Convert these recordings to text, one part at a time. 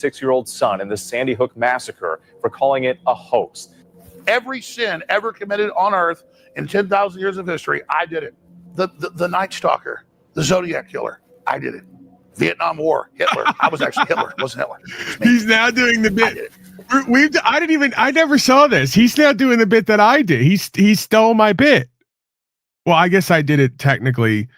6-year-old son in the Sandy Hook massacre for calling it a hoax. Every sin ever committed on earth in 10,000 years of history, I did it. The Night Stalker, the Zodiac Killer, I did it. Vietnam War, Hitler. I was actually Hitler, wasn't Hitler. He's now doing the bit. I never saw this. He's now doing the bit that I did. He stole my bit. Well, I guess I did it technically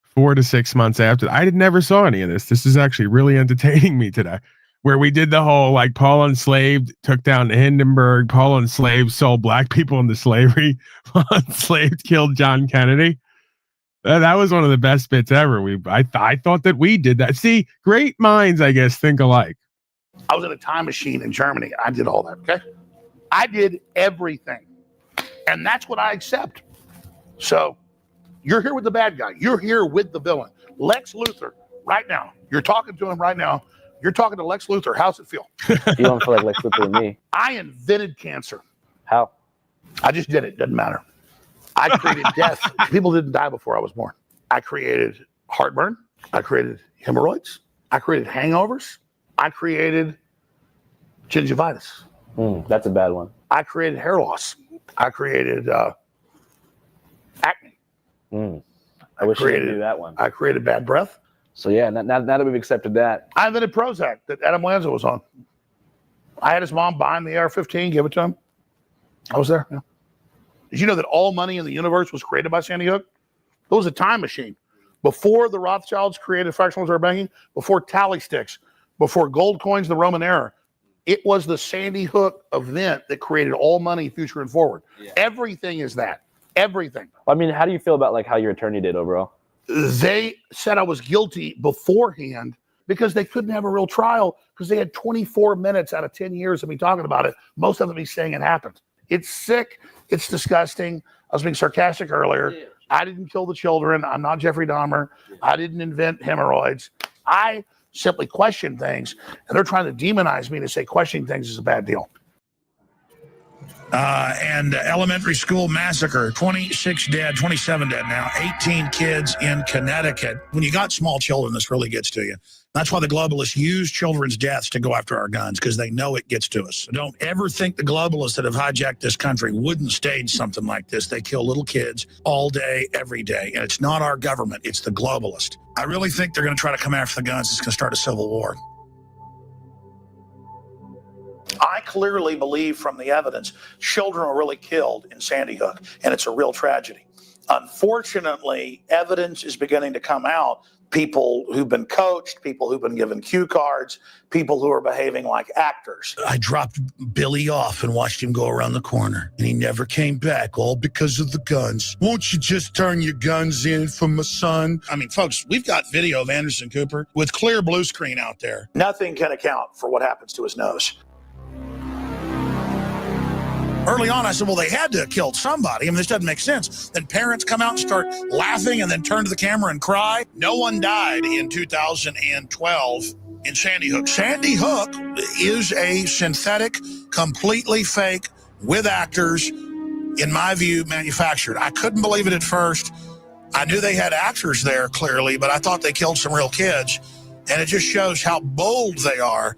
4 to 6 months after. I never saw any of this. This is actually really entertaining me today, where we did the whole like Paul Unslaved took down the Hindenburg. Paul Unslaved sold black people into slavery. Paul Unslaved killed John Kennedy. That was one of the best bits ever. I thought that we did that. See, great minds, I guess, think alike. I was in a time machine in Germany. I did all that, okay? I did everything. And that's what I accept. So you're here with the bad guy. You're here with the villain. Lex Luthor, right now. You're talking to him right now. You're talking to Lex Luthor. How's it feel? You don't feel like Lex Luthor with me. I invented cancer. How? I just did it. Doesn't matter. I created death. People didn't die before I was born. I created heartburn. I created hemorrhoids. I created hangovers. I created gingivitis. That's a bad one. I created hair loss. I created acne. I wish you knew that one. I created bad breath. So yeah, now that we've accepted that. I invented Prozac that Adam Lanza was on. I had his mom buy him the AR-15, give it to him. I was there. Yeah. Did you know that all money in the universe was created by Sandy Hook? It was a time machine. Before the Rothschilds created fractional reserve banking, before tally sticks, before gold coins, the Roman era, it was the Sandy Hook event that created all money, future and forward. Yeah. Everything is that. Everything. I mean, how do you feel about like how your attorney did overall? They said I was guilty beforehand because they couldn't have a real trial because they had 24 minutes out of 10 years of me talking about it. Most of them me saying it happened. It's sick. It's disgusting. I was being sarcastic earlier. Yeah. I didn't kill the children. I'm not Jeffrey Dahmer. Yeah. I didn't invent hemorrhoids. I simply question things, and they're trying to demonize me to say questioning things is a bad deal. And elementary school massacre, 26 dead, 27 dead now, 18 kids in Connecticut. When you got small children, this really gets to you. That's why the globalists use children's deaths to go after our guns, because they know it gets to us. So don't ever think the globalists that have hijacked this country wouldn't stage something like this. They kill little kids all day, every day. And it's not our government, it's the globalist. I really think they're going to try to come after the guns. It's going to start a civil war. I clearly believe from the evidence, children were really killed in Sandy Hook, and it's a real tragedy. Unfortunately, evidence is beginning to come out. People who've been coached, people who've been given cue cards, people who are behaving like actors. I dropped Billy off and watched him go around the corner, and he never came back, all because of the guns. Won't you just turn your guns in for my son? I mean, folks, we've got video of Anderson Cooper with clear blue screen out there. Nothing can account for what happens to his nose. Early on, I said, well, they had to have killed somebody. I mean, this doesn't make sense. Then parents come out and start laughing and then turn to the camera and cry. No one died in 2012 in Sandy Hook. Sandy Hook is a synthetic, completely fake, with actors, in my view, manufactured. I couldn't believe it at first. I knew they had actors there, clearly, but I thought they killed some real kids. And it just shows how bold they are.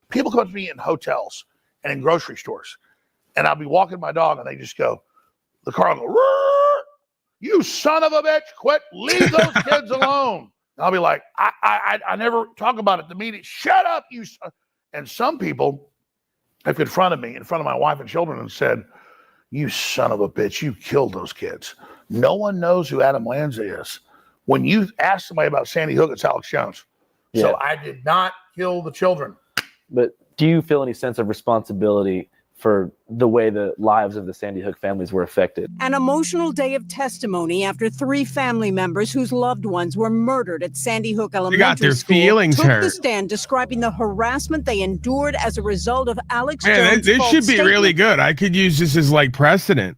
People come up to me in hotels and in grocery stores, and I'll be walking my dog, and they just go, the car will go, "Roar! You son of a bitch, quit, leave those kids alone." And I'll be like, I never talk about it. The media, shut up, you son. And some people have confronted me in front of my wife and children and said, you son of a bitch, you killed those kids. No one knows who Adam Lanza is. When you ask somebody about Sandy Hook, it's Alex Jones. Yeah. So I did not kill the children. But do you feel any sense of responsibility for the way the lives of the Sandy Hook families were affected? An emotional day of testimony after 3 family members whose loved ones were murdered at Sandy Hook Elementary School took the stand describing the harassment they endured as a result of Alex Jones' this should be really good. I could use this as like precedent.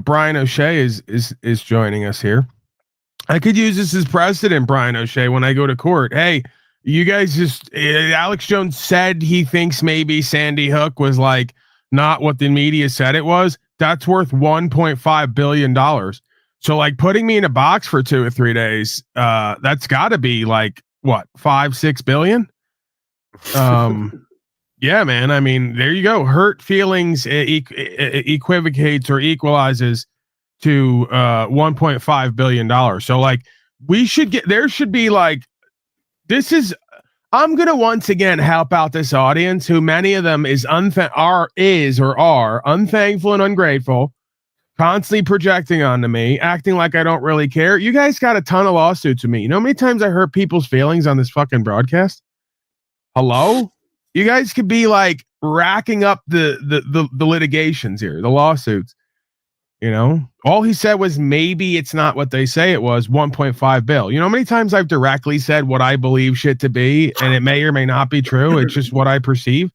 Brian O'Shea is joining us here. I could use this as precedent, Brian O'Shea, when I go to court. Hey, you guys just, Alex Jones said he thinks maybe Sandy Hook was like not what the media said it was. That's worth $1.5 billion. So like putting me in a box for 2 or 3 days, that's got to be like what, 5-6 billion. Yeah, man. I mean, there you go. Hurt feelings equivocates or equalizes to $1.5 billion. So like there should be like, I'm gonna once again help out this audience who many of them are unthankful and ungrateful, constantly projecting onto me, acting like I don't really care. You guys got a ton of lawsuits with me. You know how many times I hurt people's feelings on this fucking broadcast? Hello? You guys could be like racking up the litigations here, the lawsuits. You know, all he said was maybe it's not what they say it was, 1.5 bill. You know how many times I've directly said what I believe shit to be, and it may or may not be true. It's just what I perceive.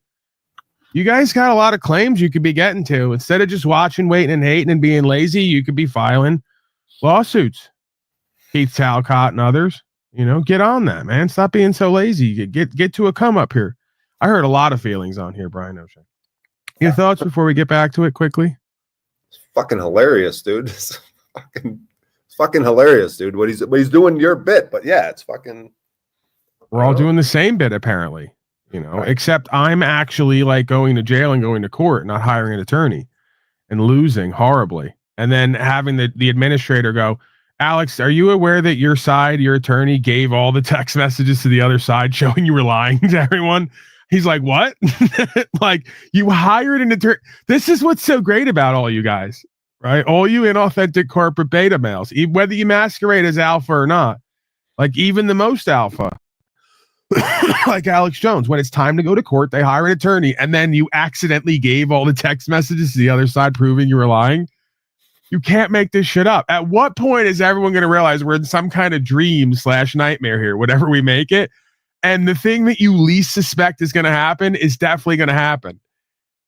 You guys got a lot of claims you could be getting to. Instead of just watching, waiting, and hating and being lazy, you could be filing lawsuits. Keith, Talcott, and others. You know, get on that, man. Stop being so lazy. Get to a come up here. I heard a lot of feelings on here, Brian O'Shea. Your thoughts before we get back to it quickly? It's fucking hilarious, dude. It's fucking hilarious, dude. What he's doing your bit, but yeah, it's fucking. We're all doing the same bit, apparently. You know, right. Except I'm actually like going to jail and going to court, not hiring an attorney, and losing horribly, and then having the administrator go, Alex, are you aware that your attorney gave all the text messages to the other side showing you were lying to everyone? He's like, what? Like, you hired an attorney. This is what's so great about all you guys, right? All you inauthentic corporate beta males, whether you masquerade as alpha or not, like even the most alpha, like Alex Jones, when it's time to go to court, they hire an attorney, and then you accidentally gave all the text messages to the other side proving you were lying. You can't make this shit up. At what point is everyone going to realize we're in some kind of dream/nightmare here, whatever we make it? And the thing that you least suspect is going to happen is definitely going to happen.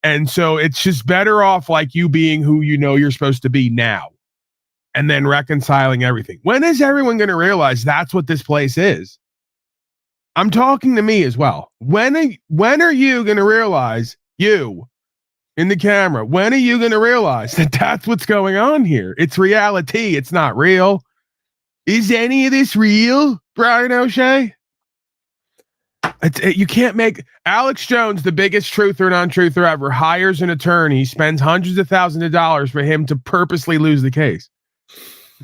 And so it's just better off like you being who you know you're supposed to be now, and then reconciling everything. When is everyone going to realize that's what this place is? I'm talking to me as well. When are you going to realize, you in the camera, when are you going to realize that that's what's going on here? It's reality. It's not real. Is any of this real, Brian O'Shea? You can't make Alex Jones, the biggest truther and untruther ever, hires an attorney, spends hundreds of thousands of dollars for him to purposely lose the case.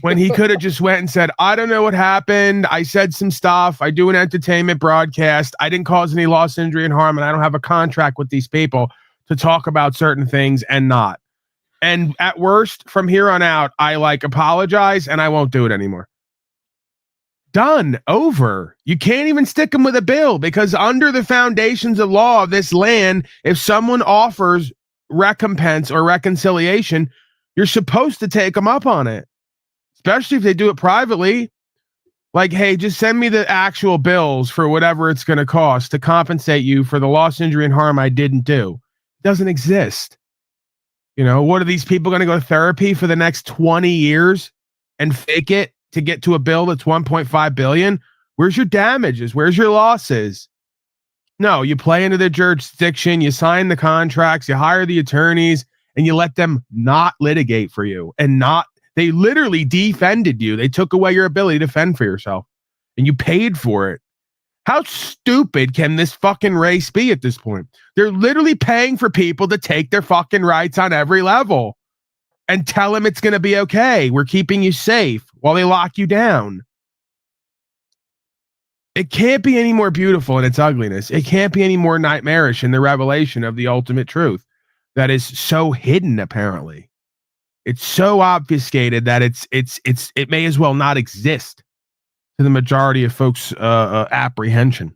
When he could have just went and said, I don't know what happened. I said some stuff. I do an entertainment broadcast. I didn't cause any loss, injury, and harm, and I don't have a contract with these people to talk about certain things and not. And at worst, from here on out, I apologize and I won't do it anymore. Done. Over. You can't even stick them with a bill, because under the foundations of law of this land, if someone offers recompense or reconciliation, you're supposed to take them up on it, especially if they do it privately. Like, hey, just send me the actual bills for whatever it's going to cost to compensate you for the loss, injury, and harm I didn't do. It doesn't exist. You know, what are these people going to go to therapy for the next 20 years and fake it to get to a bill that's 1.5 billion? Where's your damages? Where's your losses? No, you play into the jurisdiction, you sign the contracts, you hire the attorneys, and you let them not litigate for you. And they literally defended you. They took away your ability to fend for yourself, and you paid for it. How stupid can this fucking race be at this point? They're literally paying for people to take their fucking rights on every level and tell them it's going to be okay. We're keeping you safe while they lock you down. It can't be any more beautiful in its ugliness. It can't be any more nightmarish in the revelation of the ultimate truth that is so hidden, apparently. It's so obfuscated that it may as well not exist to the majority of folks' apprehension.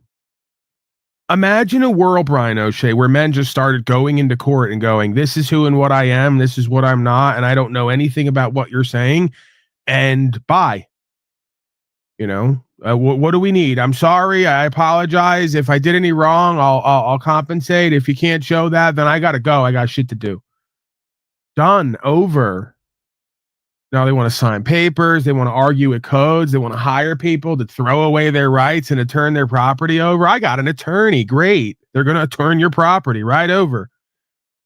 Imagine a world, Brian O'Shea, where men just started going into court and going, this is who and what I am, this is what I'm not, and I don't know anything about what you're saying, and bye. You know, what do we need? I'm sorry, I apologize. If I did any wrong, I'll compensate. If you can't show that, then I gotta go. I got shit to do. Done. Over. Now they want to sign papers. They want to argue with codes. They want to hire people to throw away their rights and to turn their property over. I got an attorney. Great. They're going to turn your property right over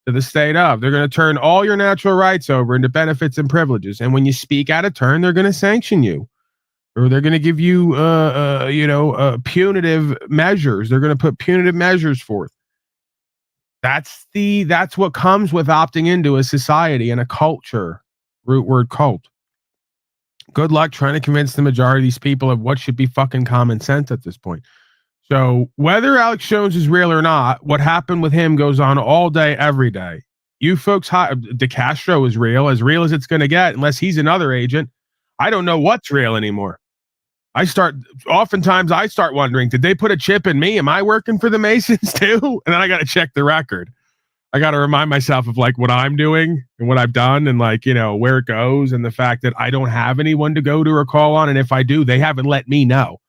to to the state of. They're going to turn all your natural rights over into benefits and privileges. And when you speak out of turn, they're going to sanction you, or they're going to give you, punitive measures. They're going to put punitive measures forth. That's what comes with opting into a society and a culture. Root word cult. Good luck trying to convince the majority of these people of what should be fucking common sense at this point. So whether Alex Jones is real or not, what happened with him goes on all day, every day. You folks, DeCastro is real as it's going to get, unless he's another agent. I don't know what's real anymore. Oftentimes I start wondering, did they put a chip in me? Am I working for the Masons too? And then I got to check the record. I got to remind myself of like what I'm doing and what I've done and like, where it goes, and the fact that I don't have anyone to go to or call on. And if I do, they haven't let me know.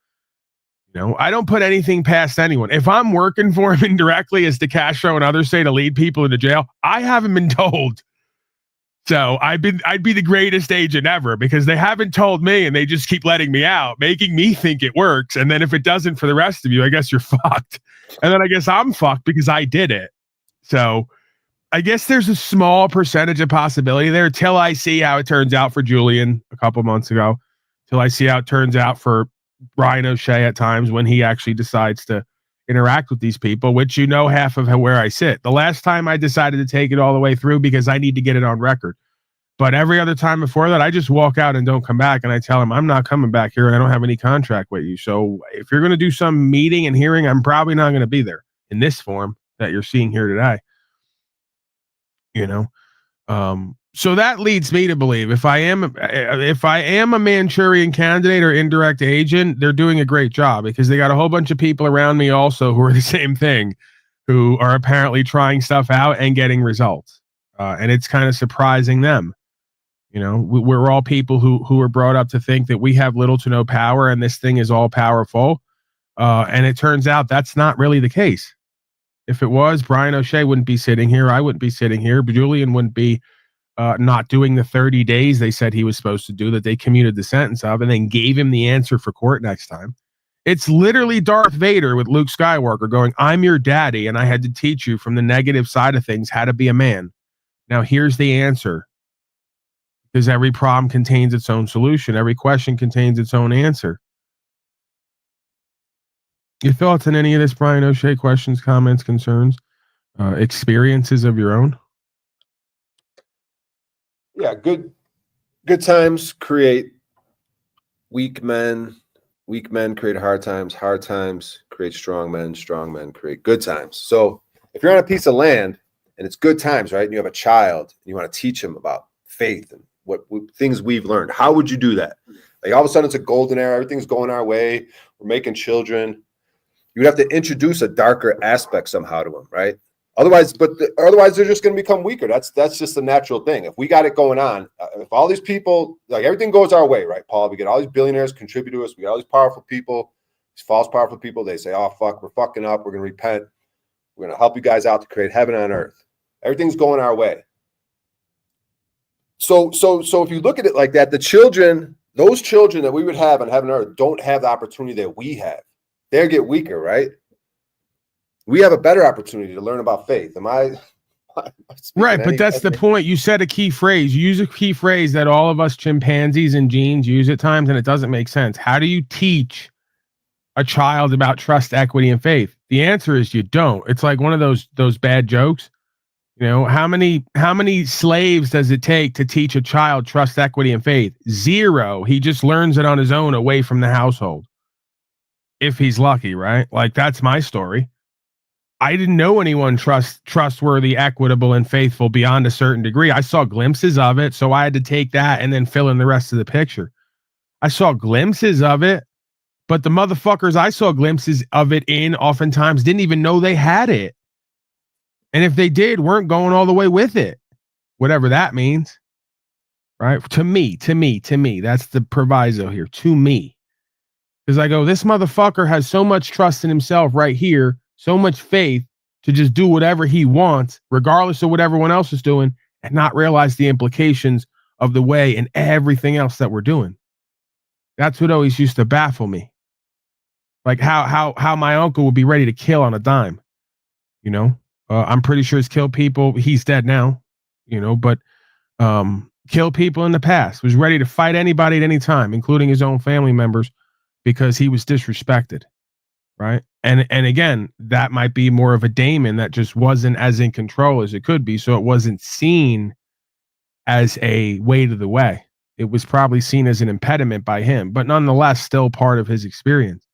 I don't put anything past anyone. If I'm working for him indirectly, as DeCastro and others say, to lead people into jail, I haven't been told. So I'd be the greatest agent ever, because they haven't told me and they just keep letting me out, making me think it works. And then if it doesn't for the rest of you, I guess you're fucked. And then I guess I'm fucked because I did it. So I guess there's a small percentage of possibility there till I see how it turns out for Julian a couple months ago, till I see how it turns out for Brian O'Shea at times when he actually decides to interact with these people, which half of where I sit. The last time I decided to take it all the way through because I need to get it on record. But every other time before that, I just walk out and don't come back. And I tell him, I'm not coming back here and I don't have any contract with you. So if you're going to do some meeting and hearing, I'm probably not going to be there in this form that you're seeing here today. So that leads me to believe if I am a Manchurian candidate or indirect agent, they're doing a great job, because they got a whole bunch of people around me also who are the same thing, who are apparently trying stuff out and getting results. And it's kind of surprising them. We're all people who are brought up to think that we have little to no power and this thing is all powerful. And it turns out that's not really the case. If it was, Brian O'Shea wouldn't be sitting here. I wouldn't be sitting here. Julian wouldn't be not doing the 30 days they said he was supposed to do, that they commuted the sentence of, and then gave him the answer for court next time. It's literally Darth Vader with Luke Skywalker going, I'm your daddy, and I had to teach you from the negative side of things how to be a man. Now here's the answer. Because every problem contains its own solution. Every question contains its own answer. Your thoughts on any of this, Brian O'Shea? Questions, comments, concerns, experiences of your own? Yeah, good times create weak men. Weak men create hard times create strong men create good times. So if you're on a piece of land and it's good times, right, and you have a child and you want to teach him about faith and what things we've learned, how would you do that? Like all of a sudden it's a golden era, everything's going our way, we're making children. You would have to introduce a darker aspect somehow to them, right? Otherwise they're just going to become weaker. That's just the natural thing. If we got it going on, if all these people, like everything goes our way, right, Paul? We get all these billionaires contribute to us. We got all these powerful people, these false powerful people. They say, oh, fuck, we're fucking up. We're going to repent. We're going to help you guys out to create heaven on earth. Everything's going our way. So if you look at it like that, those children that we would have on heaven and earth don't have the opportunity that we have. They get weaker, right? We have a better opportunity to learn about faith. Am I right? But that's the point. You said a key phrase. You use a key phrase that all of us chimpanzees and genes use at times, and it doesn't make sense. How do you teach a child about trust, equity, and faith? The answer is you don't. It's like one of those bad jokes. How many slaves does it take to teach a child trust, equity, and faith? 0. He just learns it on his own away from the household. If he's lucky, right? Like that's my story. I didn't know anyone trustworthy, equitable, and faithful beyond a certain degree. I saw glimpses of it, so I had to take that and then fill in the rest of the picture. I saw glimpses of it, but the motherfuckers I saw glimpses of it in oftentimes didn't even know they had it. And if they did, weren't going all the way with it. Whatever that means. Right? To me, that's the proviso here. To me. Because I go, this motherfucker has so much trust in himself right here, so much faith to just do whatever he wants, regardless of what everyone else is doing, and not realize the implications of the way and everything else that we're doing. That's what always used to baffle me. Like how my uncle would be ready to kill on a dime, I'm pretty sure he's killed people. He's dead now, but killed people in the past, was ready to fight anybody at any time, including his own family members, because he was disrespected. Right. And again, that might be more of a daemon that just wasn't as in control as it could be. So it wasn't seen as a weight of the way. It was probably seen as an impediment by him, but nonetheless, still part of his experience.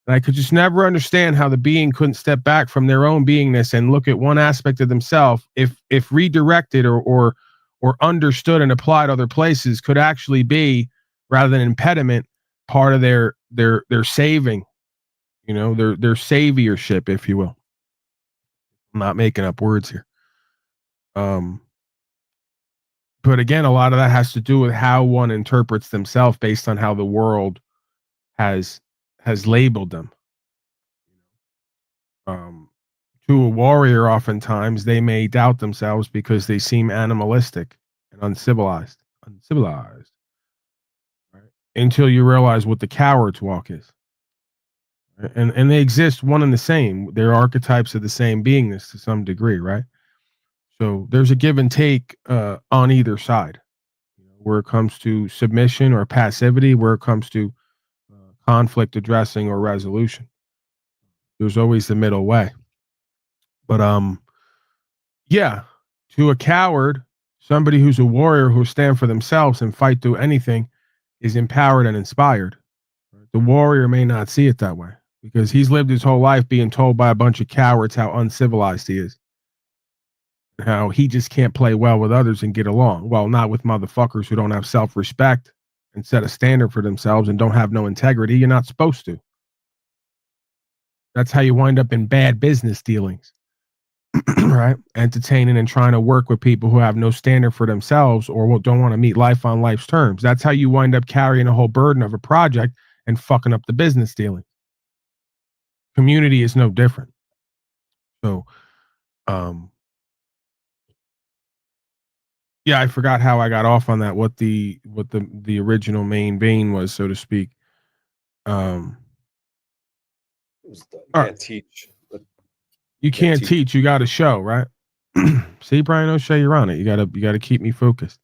And I could just never understand how the being couldn't step back from their own beingness and look at one aspect of themselves, if redirected or understood and applied other places, could actually be, rather than impediment, part of their saving. Their saviorship, if you will. I'm not making up words here. But again, a lot of that has to do with how one interprets themselves based on how the world has labeled them. To a warrior, oftentimes they may doubt themselves because they seem animalistic and uncivilized, right? Until you realize what the coward's walk is. And they exist one and the same. They're archetypes of the same beingness to some degree, right? So there's a give and take on either side, where it comes to submission or passivity, where it comes to conflict addressing or resolution. There's always the middle way. But yeah, to a coward, somebody who's a warrior who stand for themselves and fight through anything is empowered and inspired. The warrior may not see it that way, because he's lived his whole life being told by a bunch of cowards how uncivilized he is. How he just can't play well with others and get along. Well, not with motherfuckers who don't have self-respect and set a standard for themselves and don't have no integrity. You're not supposed to. That's how you wind up in bad business dealings. Right? Entertaining and trying to work with people who have no standard for themselves or don't want to meet life on life's terms. That's how you wind up carrying a whole burden of a project and fucking up the business dealing. Community is no different. So, yeah, I forgot how I got off on that. What the original main vein was, so to speak. You can't teach. You can't teach. You got to show, right? See, Brian O'Shea, you're on it. You gotta keep me focused.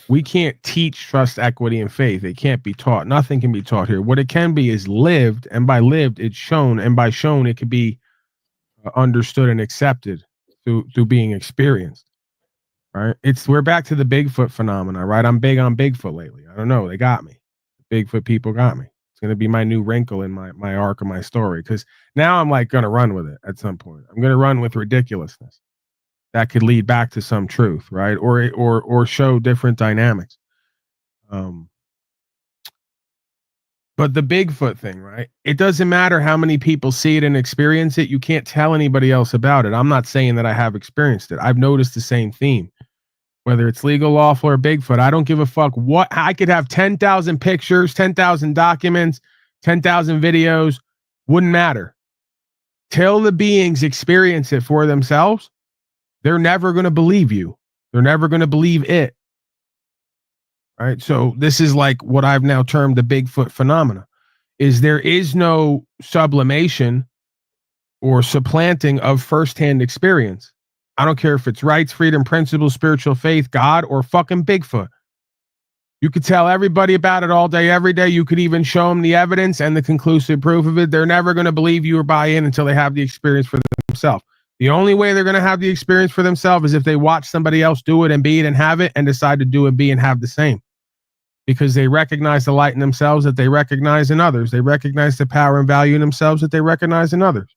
We can't teach trust, equity, and faith. It can't be taught. Nothing can be taught here. What it can be is lived, and by lived, it's shown, and by shown, it can be understood and accepted through being experienced. Right? We're back to the Bigfoot phenomena, right? I'm big on Bigfoot lately. I don't know. They got me. Bigfoot people got me. It's going to be my new wrinkle in my arc of my story, because now I'm like going to run with it at some point. I'm going to run with ridiculousness that could lead back to some truth, right? Or show different dynamics. But the Bigfoot thing, right? It doesn't matter how many people see it and experience it. You can't tell anybody else about it. I'm not saying that I have experienced it. I've noticed the same theme. Whether it's legal, lawful, or Bigfoot, I don't give a fuck what. I could have 10,000 pictures, 10,000 documents, 10,000 videos. Wouldn't matter. Till the beings experience it for themselves, they're never going to believe you. They're never going to believe it. Right? So this is like what I've now termed the Bigfoot phenomena. There is no sublimation or supplanting of firsthand experience. I don't care if it's rights, freedom, principles, spiritual faith, God, or fucking Bigfoot. You could tell everybody about it all day, every day. You could even show them the evidence and the conclusive proof of it. They're never going to believe you or buy in until they have the experience for themselves. The only way they're going to have the experience for themselves is if they watch somebody else do it and be it and have it and decide to do it, be and have the same. Because they recognize the light in themselves that they recognize in others. They recognize the power and value in themselves that they recognize in others.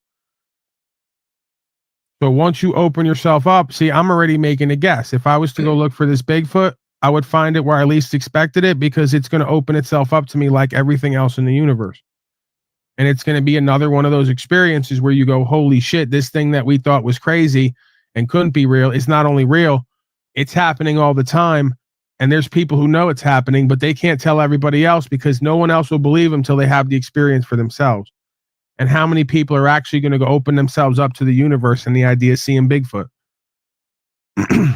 So once you open yourself up, see, I'm already making a guess. If I was to go look for this Bigfoot, I would find it where I least expected it, because it's going to open itself up to me like everything else in the universe. And it's going to be another one of those experiences where you go, holy shit, this thing that we thought was crazy and couldn't be real, it's not only real, it's happening all the time. And there's people who know it's happening, but they can't tell everybody else because no one else will believe them until they have the experience for themselves. And how many people are actually going to go open themselves up to the universe and the idea of seeing Bigfoot?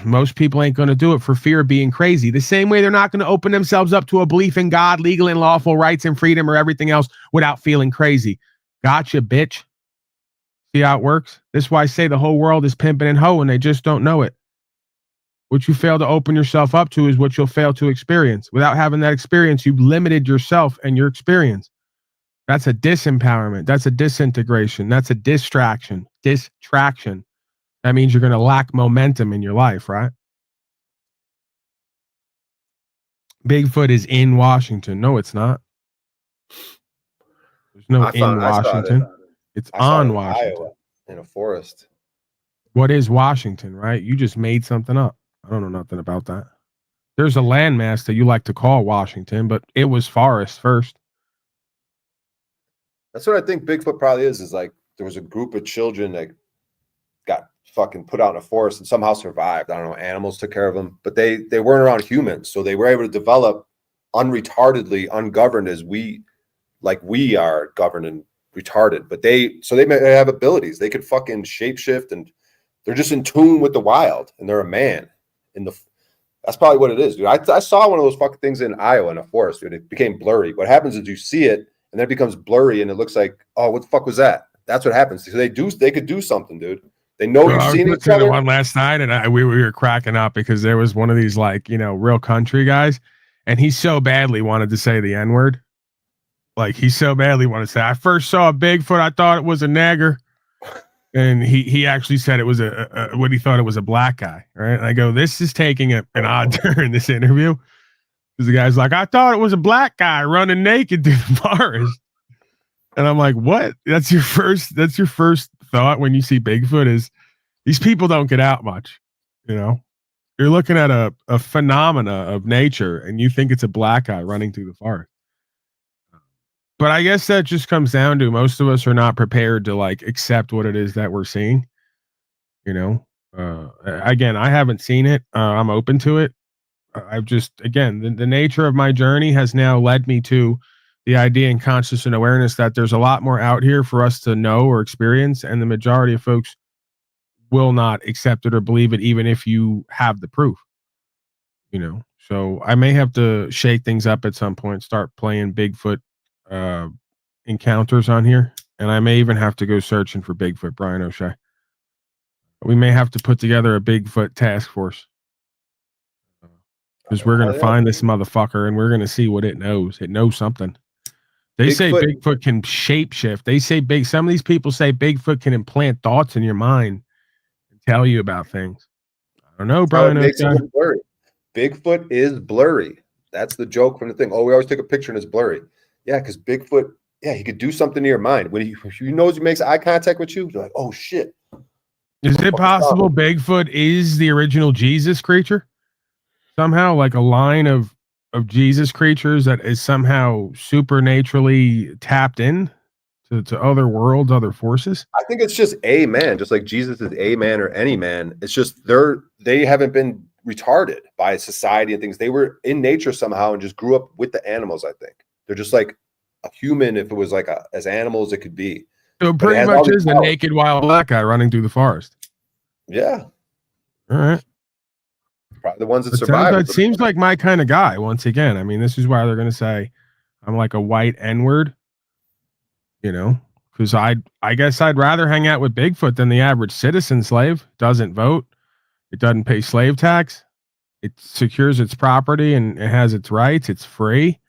Most people ain't going to do it for fear of being crazy. The same way they're not going to open themselves up to a belief in God, legal and lawful rights and freedom or everything else without feeling crazy. Gotcha, bitch. See how it works? This is why I say the whole world is pimping and hoeing. They just don't know it. What you fail to open yourself up to is what you'll fail to experience. Without having that experience, you've limited yourself and your experience. That's a disempowerment. That's a disintegration. That's a distraction. That means you're going to lack momentum in your life, right? Bigfoot is in Washington. No, it's not. There's no in Washington. It's on Washington. Iowa, in a forest. What is Washington, right? You just made something up. I don't know nothing about that. There's a landmass that you like to call Washington, but it was forest first. That's what I think Bigfoot probably is like there was a group of children that got fucking put out in a forest and somehow survived. I don't know, animals took care of them, but they weren't around humans. So they were able to develop unretardedly, ungoverned as we are governed and retarded. But they may have abilities. They could fucking shapeshift and they're just in tune with the wild and they're a man. That's probably what it is, dude. I saw one of those fucking things in Iowa in a forest, dude. It became blurry. What happens is you see it and then it becomes blurry and it looks like, oh, what the fuck was that? That's what happens. So they could do something, dude. They know you've seen each other. One last night, and we were cracking up because there was one of these real country guys, and he so badly wanted to say the N-word. Like he so badly wanted to say, I first saw a Bigfoot, I thought it was a nagger. And he actually said it was what he thought it was a black guy, right? And I go, this is taking an odd turn, this interview. Because the guy's like, I thought it was a black guy running naked through the forest. And I'm like, what? That's your first thought when you see Bigfoot is these people don't get out much. You're looking at a phenomena of nature and you think it's a black guy running through the forest. But I guess that just comes down to most of us are not prepared to accept what it is that we're seeing. Again, I haven't seen it. I'm open to it. I've just, again, the nature of my journey has now led me to the idea and conscious and awareness that there's a lot more out here for us to know or experience. And the majority of folks will not accept it or believe it, even if you have the proof, So I may have to shake things up at some point, start playing Bigfoot encounters on here. And I may even have to go searching for Bigfoot, Brian O'Shea. We may have to put together a Bigfoot task force. Because we're going to find this motherfucker and we're going to see what it knows. It knows something. They say Bigfoot can shapeshift. They say some of these people say Bigfoot can implant thoughts in your mind and tell you about things. I don't know, Brian. Bigfoot is blurry. That's the joke from the thing. Oh, we always take a picture and it's blurry. Yeah, because Bigfoot, he could do something to your mind. When he knows he makes eye contact with you, you're like, oh shit. Is it possible Bigfoot is the original Jesus creature? Somehow, like a line of Jesus creatures that is somehow supernaturally tapped in to other worlds, other forces? I think it's just a man, just like Jesus is a man or any man. It's just they haven't been retarded by society and things. They were in nature somehow and just grew up with the animals, I think. They're just like a human if it was as animal as it could be. So it pretty much is a naked wild black guy running through the forest. Yeah. All right. Probably the ones that survive. It seems like my kind of guy, once again. I mean, this is why they're going to say I'm like a white N-word, because I guess I'd rather hang out with Bigfoot than the average citizen slave. Doesn't vote. It doesn't pay slave tax. It secures its property and it has its rights. It's free.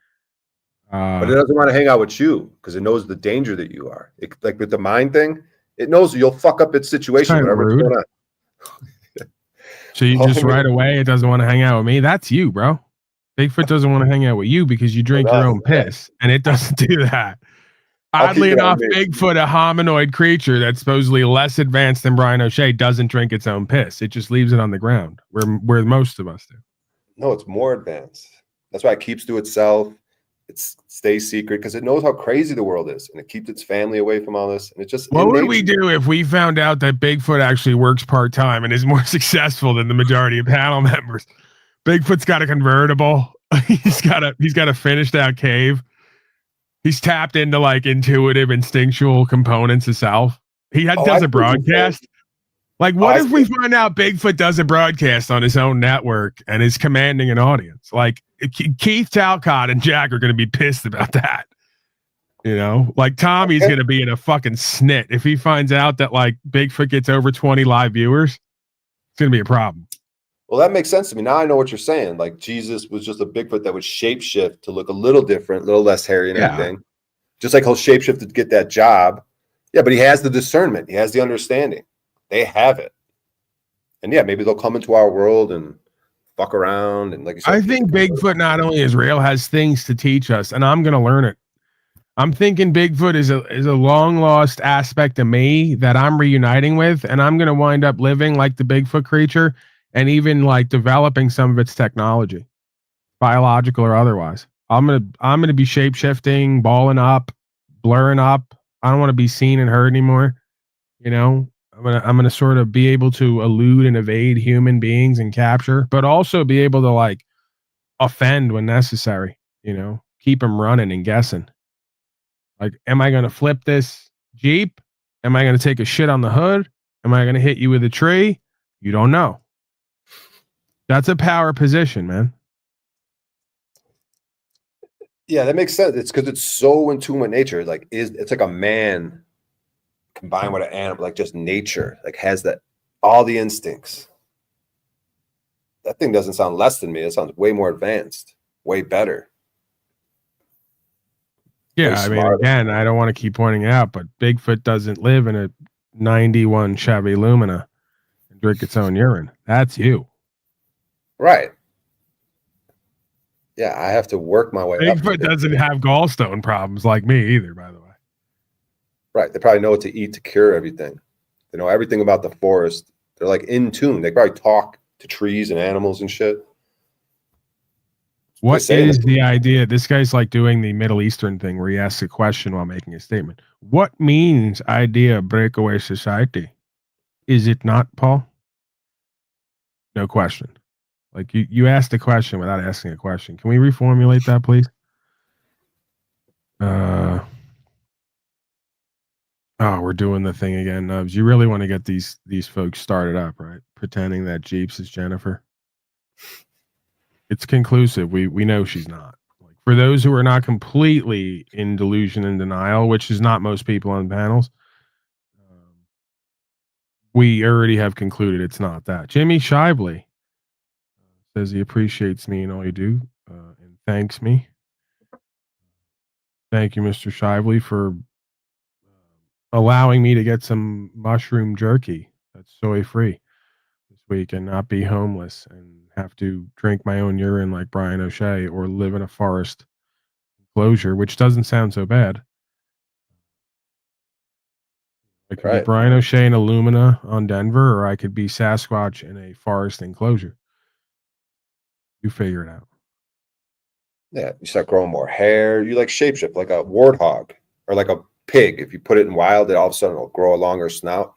But it doesn't want to hang out with you because it knows the danger that you are. Like with the mind thing, it knows you'll fuck up its situation. Whatever's going on. So you just right away, it doesn't want to hang out with me. That's you, bro. Bigfoot doesn't want to hang out with you because you drink your own piss, and it doesn't do that. Oddly enough, Bigfoot, a hominoid creature that's supposedly less advanced than Brian O'Shea, doesn't drink its own piss. It just leaves it on the ground, where most of us do. No, it's more advanced. That's why it keeps to itself. It stays secret because it knows how crazy the world is, and it keeps its family away from all this. And it just what would we do if we found out that Bigfoot actually works part-time and is more successful than the majority of panel members? Bigfoot's got a convertible. He's got a finished out cave. He's tapped into intuitive, instinctual components of self. He does a broadcast. What if we find out Bigfoot does a broadcast on his own network and is commanding an audience? Keith, Talcott, and Jack are going to be pissed about that. You know, like Tommy's going to be in a fucking snit if he finds out that like Bigfoot gets over 20 live viewers. It's going to be a problem. Well, that makes sense to me. Now I know what you're saying. Like Jesus was just a Bigfoot that would shapeshift to look a little different, a little less hairy and everything. Just like he'll shapeshift to get that job. Yeah, but he has the discernment. He has the understanding. They have it. And yeah, maybe they'll come into our world and fuck around. And like you said, I think Bigfoot not only is real, has things to teach us, and I'm going to learn it. I'm thinking Bigfoot is a long lost aspect of me that I'm reuniting with, and I'm going to wind up living like the Bigfoot creature and even like developing some of its technology, biological or otherwise. I'm going to be shape shifting, balling up, blurring up. I don't want to be seen and heard anymore. You know, I'm going to sort of be able to elude and evade human beings and capture, but also be able to like offend when necessary, you know, keep them running and guessing. Like, am I going to flip this Jeep? Am I going to take a shit on the hood? Am I going to hit you with a tree? You don't know. That's a power position, man. Yeah, that makes sense. It's because it's so in tune with nature. Like, it's like a man combined with an animal, like just nature, like has that all the instincts. That thing doesn't sound less than me. It sounds way more advanced, way better. Yeah, I mean, again, I don't want to keep pointing out, but Bigfoot doesn't live in a 91 Chevy Lumina and drink its own urine. That's you. Right. Yeah, I have to work my way up. Bigfoot doesn't have gallstone problems like me either, by the way. Right. They probably know what to eat to cure everything. They know everything about the forest. They're like in tune. They probably talk to trees and animals and shit. What is the idea? This guy's like doing the Middle Eastern thing where he asks a question while making a statement. What means idea breakaway society? Is it not, Paul? No question. Like you asked a question without asking a question. Can we reformulate that, please? Oh, we're doing the thing again, Nubs. You really want to get these folks started up, right? Pretending that Jeeps is Jennifer. It's conclusive. We know she's not. Like, for those who are not completely in delusion and denial, which is not most people on panels, we already have concluded it's not that. Jimmy Shively says he appreciates me and all you do, and thanks me. Thank you, Mr. Shively, for allowing me to get some mushroom jerky that's soy free this week and not be homeless and have to drink my own urine like Brian O'Shea or live in a forest enclosure, which doesn't sound so bad. I could be Brian O'Shea in Illumina on Denver, or I could be Sasquatch in a forest enclosure. You figure it out. Yeah, you start growing more hair. You like shapeshift, like a warthog or like a pig. If you put it in wild, it all of a sudden will grow a longer snout.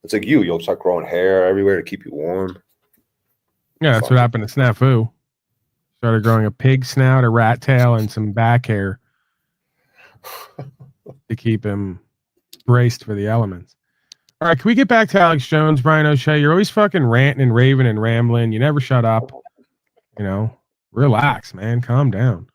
It's like you'll start growing hair everywhere to keep you warm. Yeah, that's what happened to Snafu. Started growing a pig snout, a rat tail, and some back hair to keep him braced for the elements. All right, can we get back to Alex Jones, Brian O'Shea? You're always fucking ranting and raving and rambling. You never shut up. You know, relax, man. Calm down.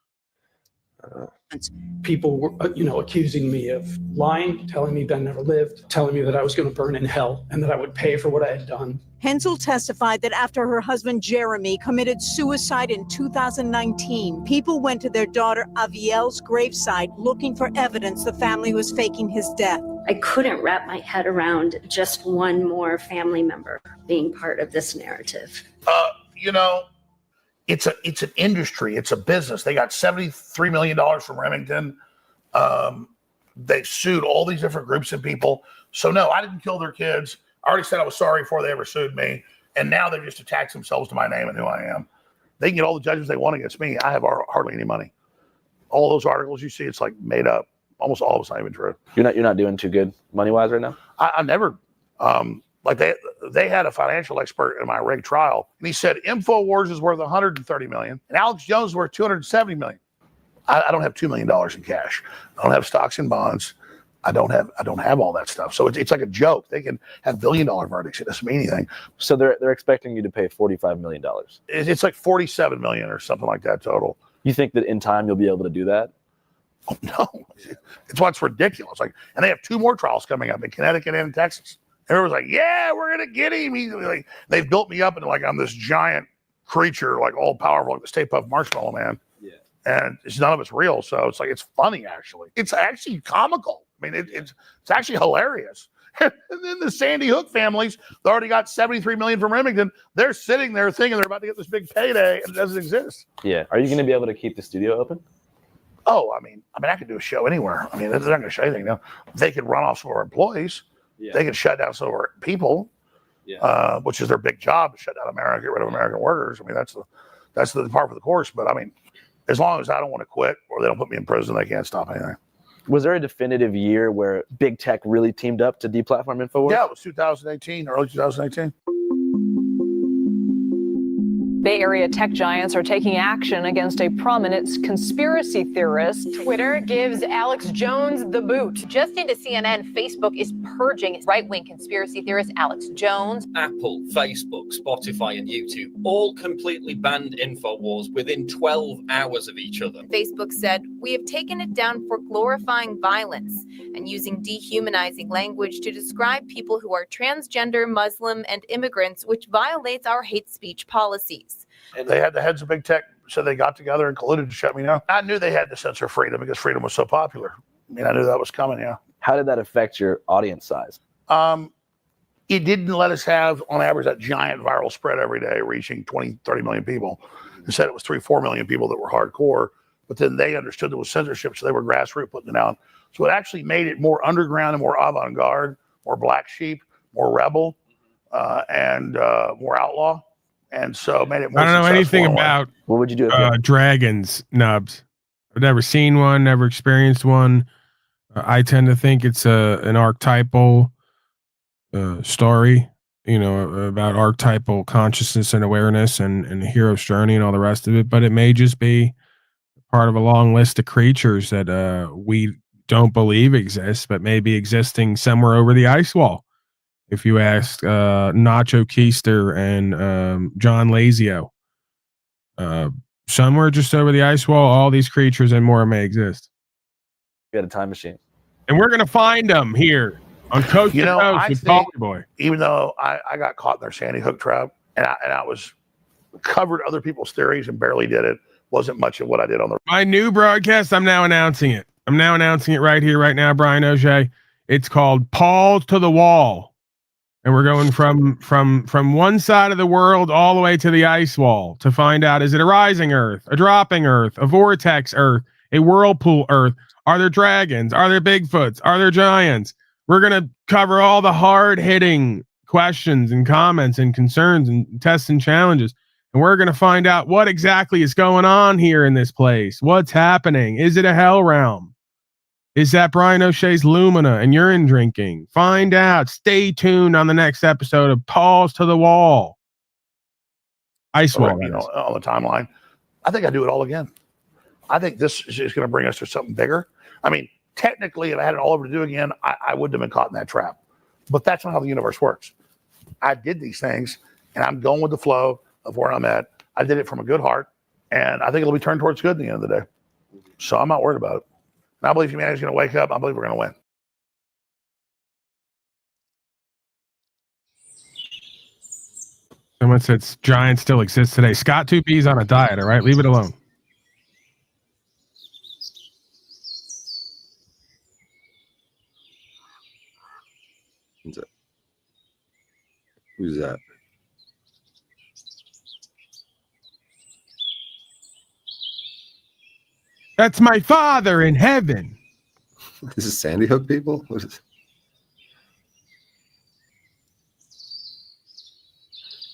People were, accusing me of lying, telling me Ben never lived, telling me that I was going to burn in hell and that I would pay for what I had done. Hensel testified that after her husband Jeremy committed suicide in 2019, people went to their daughter Avielle's gravesite looking for evidence the family was faking his death. I couldn't wrap my head around just one more family member being part of this narrative. It's an industry. It's a business. They got $73 million from Remington. They sued all these different groups and people. So no, I didn't kill their kids. I already said I was sorry before they ever sued me. And now they've just attached themselves to my name and who I am. They can get all the judgments they want against me. I have hardly any money. All those articles you see, it's like made up. Almost all of it's not even true. You're not doing too good money wise right now. I never. Like they had a financial expert in my rig trial, and he said InfoWars is worth $130 million, and Alex Jones is worth $270 million. I don't have $2 million in cash. I don't have stocks and bonds. I don't have all that stuff. So it's like a joke. They can have $1 billion verdicts. It doesn't mean anything. So they're expecting you to pay $45 million. It's like $47 million or something like that total. You think that in time you'll be able to do that? Oh, no. It's what's ridiculous. Like, and they have 2 more trials coming up in Connecticut and in Texas. And everyone's like, yeah, we're going to get him. He's like, they've built me up into like I'm this giant creature, like all powerful, like the Stay Puft Marshmallow Man. Yeah. And none of it's real. So it's like, it's funny, actually. It's actually comical. I mean, it's actually hilarious. And then the Sandy Hook families, they already got $73 million from Remington. They're sitting there thinking they're about to get this big payday, and it doesn't exist. Yeah. Are you going to be able to keep the studio open? Oh, I mean, I could do a show anywhere. I mean, they're not going to show anything. No, they could run off some of our employees. Yeah. They could shut down some of our people, which is their big job, to shut down America, get rid of American workers. I mean, that's the part of the course. But I mean, as long as I don't want to quit or they don't put me in prison, they can't stop anything. Was there a definitive year where big tech really teamed up to deplatform InfoWars? Yeah, it was 2018, early 2018. Bay Area tech giants are taking action against a prominent conspiracy theorist. Twitter gives Alex Jones the boot. Just into CNN, Facebook is purging right-wing conspiracy theorist Alex Jones. Apple, Facebook, Spotify, and YouTube all completely banned InfoWars within 12 hours of each other. Facebook said, "We have taken it down for glorifying violence and using dehumanizing language to describe people who are transgender, Muslim, and immigrants, which violates our hate speech policies." And they had the heads of big tech, so they got together and colluded to shut me down. I knew they had to censor freedom because freedom was so popular. I mean, I knew that was coming, yeah. How did that affect your audience size? It didn't let us have, on average, that giant viral spread every day, reaching 20, 30 million people. Instead, it was 3, 4 million people that were hardcore. But then they understood there was censorship, so they were grassroots putting it down. So it actually made it more underground and more avant-garde, more black sheep, more rebel, and more outlaw. And so made it more. I don't know anything about what would you do dragons, Nubs. I've never seen one, never experienced one. I tend to think it's an archetypal story, you know, about archetypal consciousness and awareness and the hero's journey and all the rest of it. But it may just be part of a long list of creatures that we don't believe exist, but may be existing somewhere over the ice wall. If you ask Nacho Keister and John Lazio, somewhere just over the ice wall, all these creatures and more may exist. You got a time machine. And we're going to find them here on Coast to Coast with Polly Boy. Even though I got caught in their Sandy Hook trap, and I was covered other people's theories and barely did it, wasn't much of what I did on the... My new broadcast, I'm now announcing it. I'm now announcing it right here, right now, Brian O'Shea. It's called Paws to the Wall. And we're going from one side of the world all the way to the ice wall to find out, is it a rising Earth, a dropping Earth, a vortex Earth, a whirlpool Earth? Are there dragons? Are there Bigfoots? Are there giants? We're going to cover all the hard-hitting questions and comments and concerns and tests and challenges. And we're going to find out what exactly is going on here in this place. What's happening? Is it a hell realm? Is that Brian O'Shea's Lumina and urine drinking? Find out. Stay tuned on the next episode of Paws to the Wall. Ice Wall. You know, on the timeline. I think I do it all again. I think this is going to bring us to something bigger. I mean, technically, if I had it all over to do again, I wouldn't have been caught in that trap. But that's not how the universe works. I did these things, and I'm going with the flow of where I'm at. I did it from a good heart, and I think it'll be turned towards good at the end of the day. So I'm not worried about it. And I believe humanity's going to wake up. I believe we're going to win. Someone said giants still exist today. Scott 2B's on a diet, all right? Leave it alone. Who's that? That's my father in heaven. This is Sandy Hook people? What is...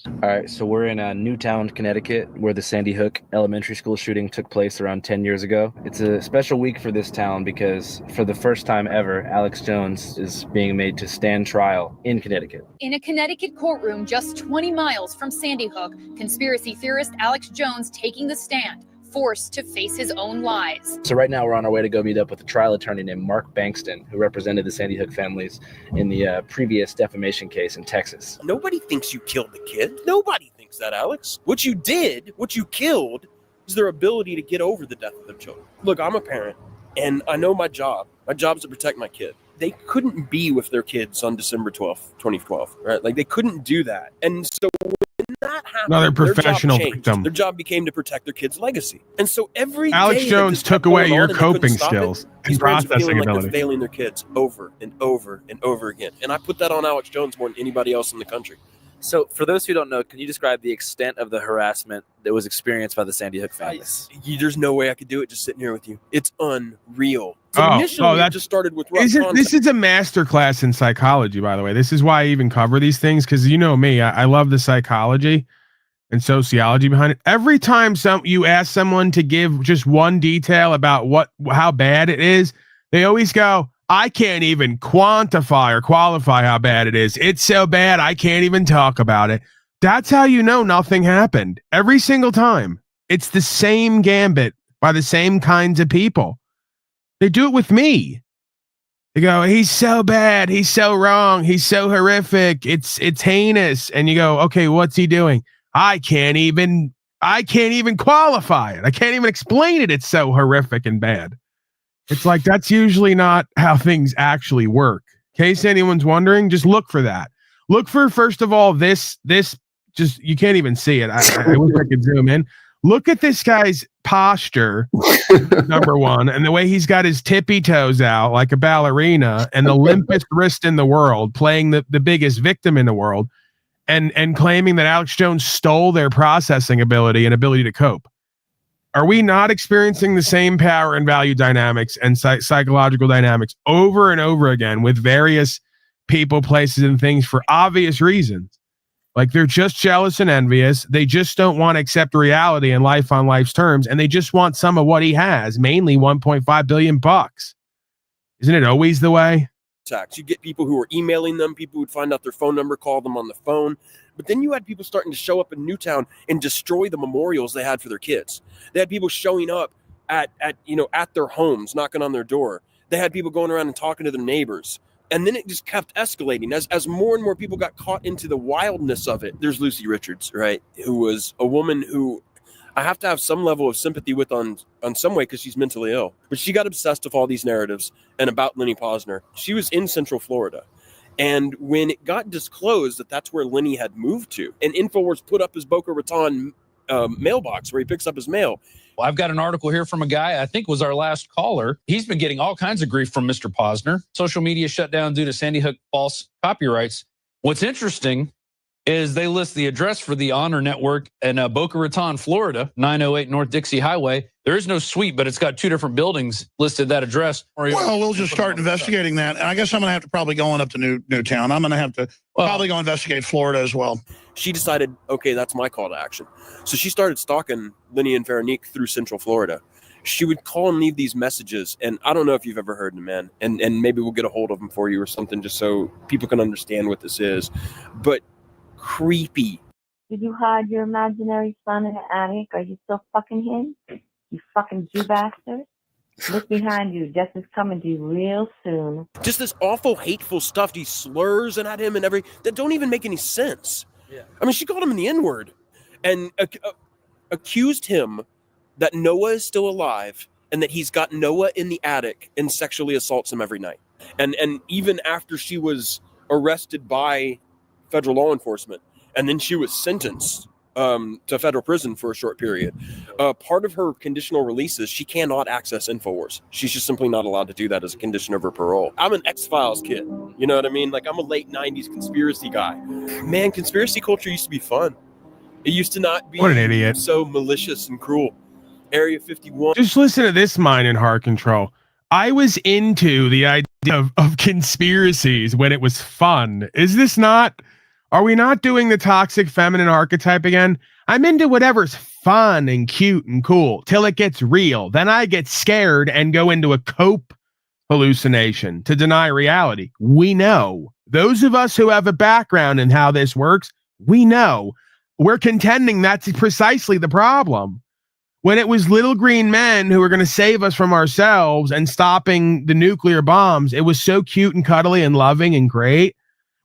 All right, so we're in Newtown, Connecticut, where the Sandy Hook elementary school shooting took place around 10 years ago. It's a special week for this town because for the first time ever, Alex Jones is being made to stand trial in Connecticut. In a Connecticut courtroom just 20 miles from Sandy Hook, conspiracy theorist Alex Jones taking the stand, forced to face his own lies. So right now we're on our way to go meet up with a trial attorney named Mark Bankston, who represented the Sandy Hook families in the previous defamation case in Texas. Nobody thinks you killed the kid. Nobody thinks that, Alex. What you did, what you killed, is their ability to get over the death of their children. Look, I'm a parent. And I know my job. My job is to protect my kid. They couldn't be with their kids on December 12th, 2012, right? Like they couldn't do that. And so when that happened, Another their professional job changed. victim. Their job became to protect their kid's legacy. And so every Alex day Jones that this kept took away going your on and they couldn't coping stop it, skills these and parents are processing feeling like ability. they're failing their kids over and over and over again. And I put that on Alex Jones more than anybody else in the country. So, for those who don't know, can you describe the extent of the harassment that was experienced by the Sandy Hook families? There's no way I could do it just sitting here with you. It's unreal. So initially, it just started with rough This contact. is a master class in psychology, by the way. This is why I even cover these things, because you know me, I love the psychology and sociology behind it. Every time you ask someone to give just one detail about how bad it is, they always go, I can't even quantify or qualify how bad it is. It's so bad, I can't even talk about it. That's how you know nothing happened. Every single time. It's the same gambit by the same kinds of people. They do it with me. They go, he's so bad. He's so wrong. He's so horrific. It's heinous. And you go, okay, what's he doing? I can't even qualify it. I can't even explain it. It's so horrific and bad. It's like, that's usually not how things actually work. In case anyone's wondering, just look for that. Look for, first of all, this just, you can't even see it. I wish I could zoom in. Look at this guy's posture, number one, and the way he's got his tippy toes out like a ballerina and the limpest wrist in the world, playing the biggest victim in the world, and claiming that Alex Jones stole their processing ability and ability to cope. Are we not experiencing the same power and value dynamics and psychological dynamics over and over again with various people, places, and things for obvious reasons? Like, they're just jealous and envious. They just don't want to accept reality and life on life's terms, and they just want some of what he has, mainly $1.5 billion bucks. Isn't it always the way? You get people who are emailing them, people would find out their phone number, call them on the phone. But then you had people starting to show up in Newtown and destroy the memorials they had for their kids. They had people showing up at their homes, knocking on their door. They had people going around and talking to their neighbors. And then it just kept escalating as more and more people got caught into the wildness of it. There's Lucy Richards, right, who was a woman who I have to have some level of sympathy with on some way because she's mentally ill. But she got obsessed with all these narratives and about Lenny Posner. She was in Central Florida. And when it got disclosed that that's where Lenny had moved to, and InfoWars put up his Boca Raton mailbox where he picks up his mail. Well, I've got an article here from a guy, I think was our last caller. He's been getting all kinds of grief from Mr. Posner. Social media shut down due to Sandy Hook false copyrights. What's interesting is they list the address for the Honor Network in Boca Raton, Florida, 908 North Dixie Highway. There is no suite, but it's got two different buildings listed that address. Well, we'll just start investigating that. And I guess I'm going to have to probably go on up to Newtown. I'm going to have to probably go investigate Florida as well. She decided, okay, that's my call to action. So she started stalking Lenny and Veronique through Central Florida. She would call and leave these messages. And I don't know if you've ever heard them, man. And maybe we'll get a hold of them for you or something just so people can understand what this is. But creepy. Did you hide your imaginary son in the attic? Are you still fucking him? You fucking Jew bastard. Look behind you. Death is coming to you real soon. Just this awful, hateful stuff. These slurs and at him and that don't even make any sense. Yeah. I mean, she called him the N-word and accused him that Noah is still alive and that he's got Noah in the attic and sexually assaults him every night. And even after she was arrested by federal law enforcement, and then she was sentenced to federal prison for a short period. Part of her conditional release is she cannot access InfoWars. She's just simply not allowed to do that as a condition of her parole. I'm an X-Files kid. You know what I mean? Like, I'm a late 90s conspiracy guy. Man, conspiracy culture used to be fun. It used to not be what an idiot. So malicious and cruel. Area 51. Just listen to this mind and heart control. I was into the idea of conspiracies when it was fun. Is this not... Are we not doing the toxic feminine archetype again? I'm into whatever's fun and cute and cool till it gets real. Then I get scared and go into a cope hallucination to deny reality. We know. Those of us who have a background in how this works, we know. We're contending that's precisely the problem. When it was little green men who were going to save us from ourselves and stopping the nuclear bombs, it was so cute and cuddly and loving and great.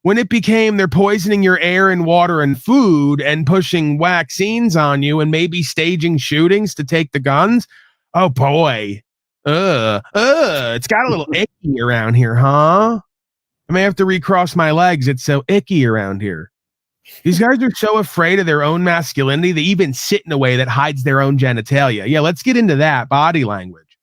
When it became they're poisoning your air and water and food and pushing vaccines on you and maybe staging shootings to take the guns, oh boy, It's got a little icky around here, huh? I may have to recross my legs. It's so icky around here. These guys are so afraid of their own masculinity, they even sit in a way that hides their own genitalia. Yeah, let's get into that body language.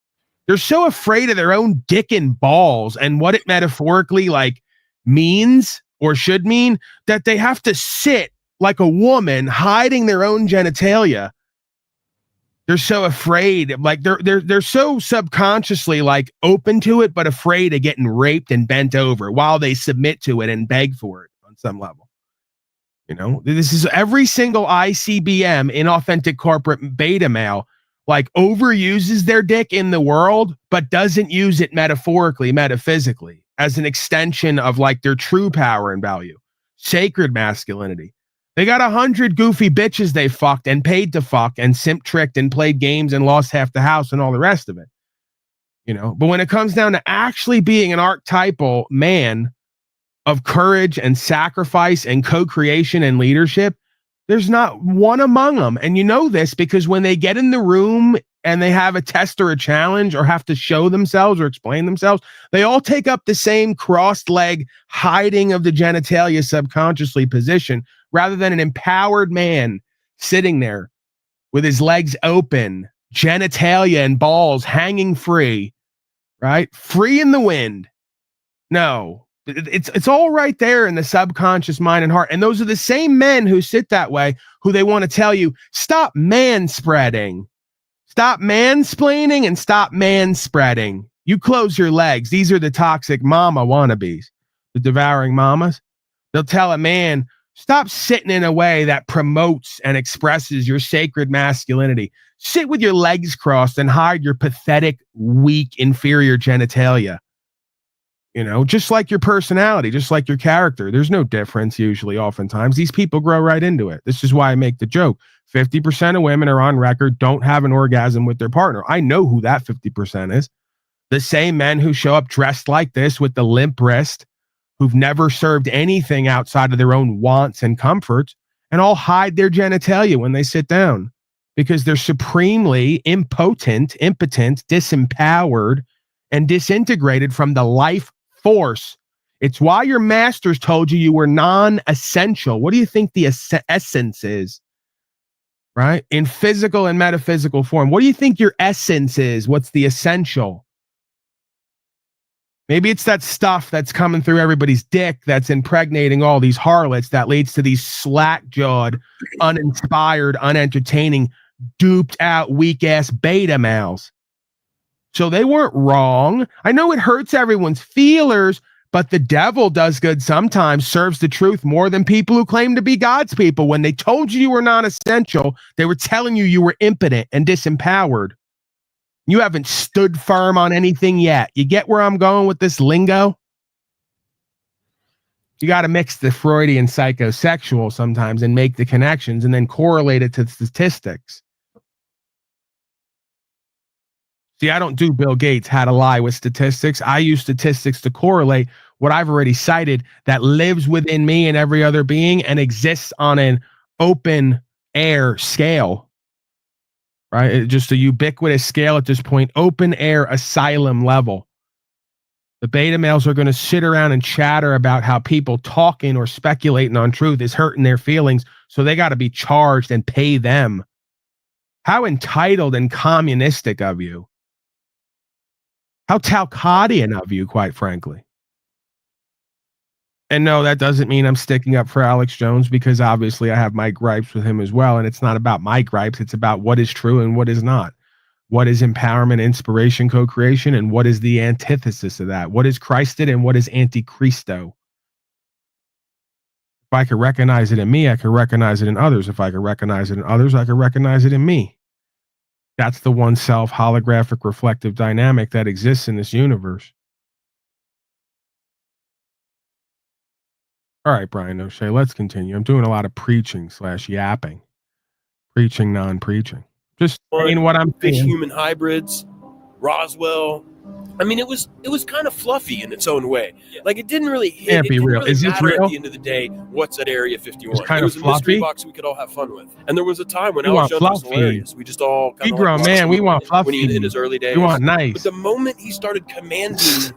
They're so afraid of their own dick and balls and what it metaphorically like means or should mean that they have to sit like a woman hiding their own genitalia. They're so afraid, like they're so subconsciously like open to it, but afraid of getting raped and bent over while they submit to it and beg for it on some level. You know, this is every single ICBM, inauthentic corporate beta male, like overuses their dick in the world, but doesn't use it metaphorically, metaphysically, as an extension of like their true power and value, sacred masculinity. They got 100 goofy bitches they fucked and paid to fuck and simp tricked and played games and lost half the house and all the rest of it. You know, but when it comes down to actually being an archetypal man of courage and sacrifice and co-creation and leadership, there's not one among them. And you know this because when they get in the room and they have a test or a challenge or have to show themselves or explain themselves, they all take up the same crossed leg hiding of the genitalia subconsciously position rather than an empowered man sitting there with his legs open, genitalia and balls hanging free, right? Free in the wind. No. It's all right there in the subconscious mind and heart. And those are the same men who sit that way, who they want to tell you, stop manspreading, stop mansplaining, and stop manspreading. You close your legs. These are the toxic mama wannabes, the devouring mamas. They'll tell a man, stop sitting in a way that promotes and expresses your sacred masculinity. Sit with your legs crossed and hide your pathetic, weak, inferior genitalia. You know, just like your personality, just like your character. There's no difference usually, oftentimes. These people grow right into it. This is why I make the joke. 50% of women are on record, don't have an orgasm with their partner. I know who that 50% is. The same men who show up dressed like this with the limp wrist, who've never served anything outside of their own wants and comforts, and all hide their genitalia when they sit down because they're supremely impotent, disempowered, and disintegrated from the life force. It's why your masters told you were non-essential. What do you think the essence is? Right? In physical and metaphysical form. What do you think your essence is? What's the essential? Maybe it's that stuff that's coming through everybody's dick that's impregnating all these harlots that leads to these slack-jawed, uninspired, unentertaining, duped-out, weak-ass beta males. So they weren't wrong. I know it hurts everyone's feelers, but the devil does good sometimes, serves the truth more than people who claim to be God's people. When they told you were non-essential, they were telling you were impotent and disempowered. You haven't stood firm on anything yet. You get where I'm going with this lingo? You got to mix the Freudian psychosexual sometimes and make the connections and then correlate it to statistics. See, I don't do Bill Gates how to lie with statistics. I use statistics to correlate what I've already cited that lives within me and every other being and exists on an open air scale, right? It's just a ubiquitous scale at this point, open air asylum level. The beta males are going to sit around and chatter about how people talking or speculating on truth is hurting their feelings, so they got to be charged and pay them. How entitled and communistic of you. How Talcottian of you, quite frankly. And no, that doesn't mean I'm sticking up for Alex Jones, because obviously I have my gripes with him as well. And it's not about my gripes. It's about what is true and what is not. What is empowerment, inspiration, co-creation, and what is the antithesis of that? What is Christed and what is antichristo? If I could recognize it in me, I could recognize it in others. If I could recognize it in others, I could recognize it in me. That's the one self holographic reflective dynamic that exists in this universe. All right, Brian O'Shea, let's continue. I'm doing a lot of preaching / yapping. Preaching, non-preaching. Just saying what I'm Fish saying. human hybrids, Roswell, I mean, it was kind of fluffy in its own way. Like, it didn't really hit. Can't be real. Really Is this matter real? at the end of the day what's at Area 51. It's kind It was of a mystery fluffy. box we could all have fun with. And there was a time when We Alex want Jones was fluffy. hilarious. We just all kind We of grown man. We want when he fluffy. in his early days. We want nice. But the moment he started commanding,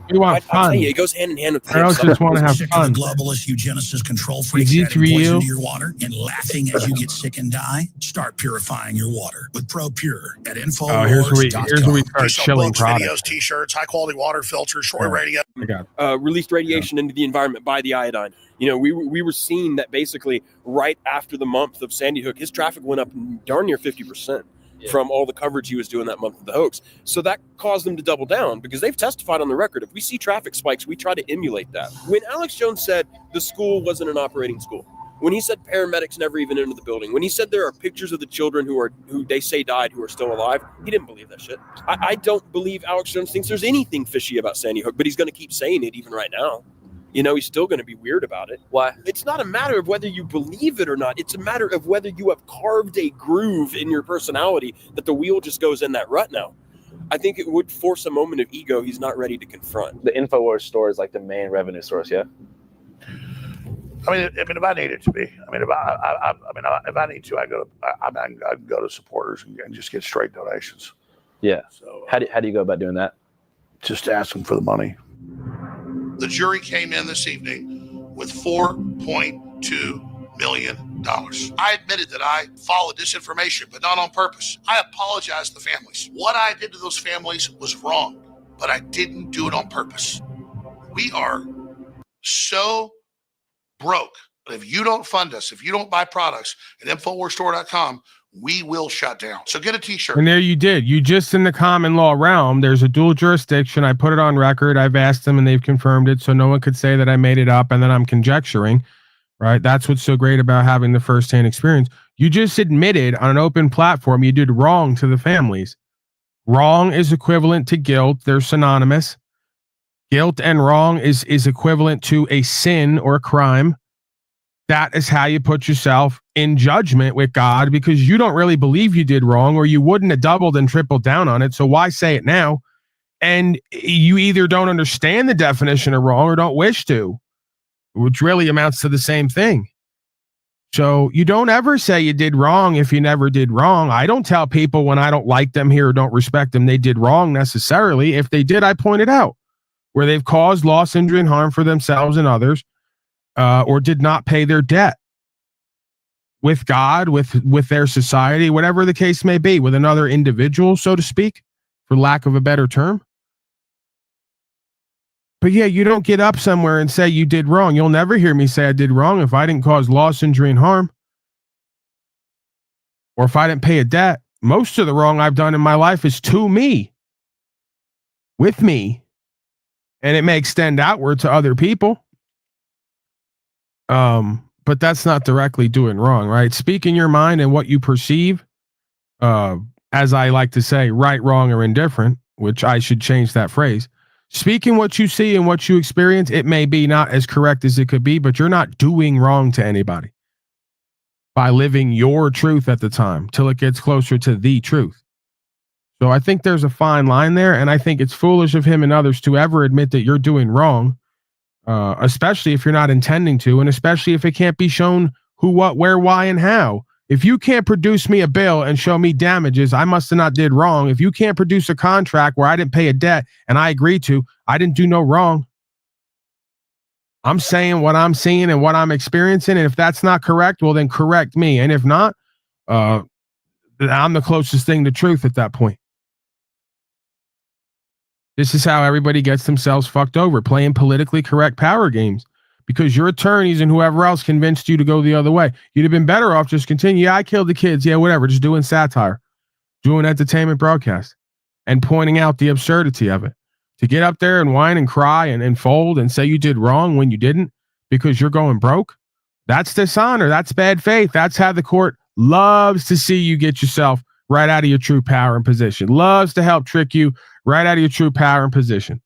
We want I'll tell fun. you, it goes hand in hand with the Girls just want to have Sick fun. of the globalist eugenicist control freaks Is it adding poison real? to your water and laughing as you get sick and die? Start purifying your water with ProPure at Infowars.com. Oh, here's where we start chilling Books, products. videos, t-shirts, high quality water filters, short radio. Released radiation into the environment by the iodine. You know, we were seeing that basically right after the month of Sandy Hook, his traffic went up darn near 50%. From all the coverage he was doing that month of the hoax. So that caused them to double down because they've testified on the record. If we see traffic spikes, we try to emulate that. When Alex Jones said the school wasn't an operating school, when he said paramedics never even entered the building, when he said there are pictures of the children who they say died who are still alive, he didn't believe that shit. I don't believe Alex Jones thinks there's anything fishy about Sandy Hook, but he's going to keep saying it even right now. You know, he's still going to be weird about it. Why? It's not a matter of whether you believe it or not. It's a matter of whether you have carved a groove in your personality that the wheel just goes in that rut now. I think it would force a moment of ego he's not ready to confront. The InfoWars store is like the main revenue source, yeah? I mean, if I need it to be, if I need to, I can go to supporters and just get straight donations. Yeah. So how do you go about doing that? Just ask them for the money. The jury came in this evening with $4.2 million. I admitted that I followed disinformation, but not on purpose. I apologize to the families. What I did to those families was wrong, but I didn't do it on purpose. We are so broke that if you don't fund us, if you don't buy products at InfoWarsStore.com, we will shut down. So get a t-shirt. And there you did. You just in the common law realm, there's a dual jurisdiction. I put it on record. I've asked them and they've confirmed it. So no one could say that I made it up and that I'm conjecturing, right? That's what's so great about having the firsthand experience. You just admitted on an open platform you did wrong to the families. Wrong is equivalent to guilt. They're synonymous. Guilt and wrong is equivalent to a sin or a crime. That is how you put yourself in judgment with God because you don't really believe you did wrong or you wouldn't have doubled and tripled down on it. So why say it now? And you either don't understand the definition of wrong or don't wish to, which really amounts to the same thing. So you don't ever say you did wrong if you never did wrong. I don't tell people when I don't like them here or don't respect them they did wrong necessarily. If they did, I point it out where they've caused loss, injury, and harm for themselves and others. Or did not pay their debt with God, with their society, whatever the case may be, with another individual, so to speak, for lack of a better term. But yeah, you don't get up somewhere and say you did wrong. You'll never hear me say I did wrong if I didn't cause loss, injury, and harm. Or if I didn't pay a debt. Most of the wrong I've done in my life is to me, with me, and it may extend outward to other people. But that's not directly doing wrong, right? Speaking your mind and what you perceive, as I like to say, right, wrong, or indifferent, which I should change that phrase. Speaking what you see and what you experience, it may be not as correct as it could be, but you're not doing wrong to anybody by living your truth at the time till it gets closer to the truth. So I think there's a fine line there, and I think it's foolish of him and others to ever admit that you're doing wrong. Especially if you're not intending to, and especially if it can't be shown who, what, where, why, and how. If you can't produce me a bill and show me damages, I must have not did wrong. If you can't produce a contract where I didn't pay a debt and I agreed to, I didn't do no wrong. I'm saying what I'm seeing and what I'm experiencing, and if that's not correct, well, then correct me. And if not, I'm the closest thing to truth at that point. This is how everybody gets themselves fucked over, playing politically correct power games because your attorneys and whoever else convinced you to go the other way. You'd have been better off just continue. Yeah, I killed the kids. Yeah, whatever. Just doing satire, doing entertainment broadcast and pointing out the absurdity of it. To get up there and whine and cry and fold and say you did wrong when you didn't because you're going broke. That's dishonor. That's bad faith. That's how the court loves to see you get yourself right out of your true power and position. Loves to help trick you right out of your true power and position.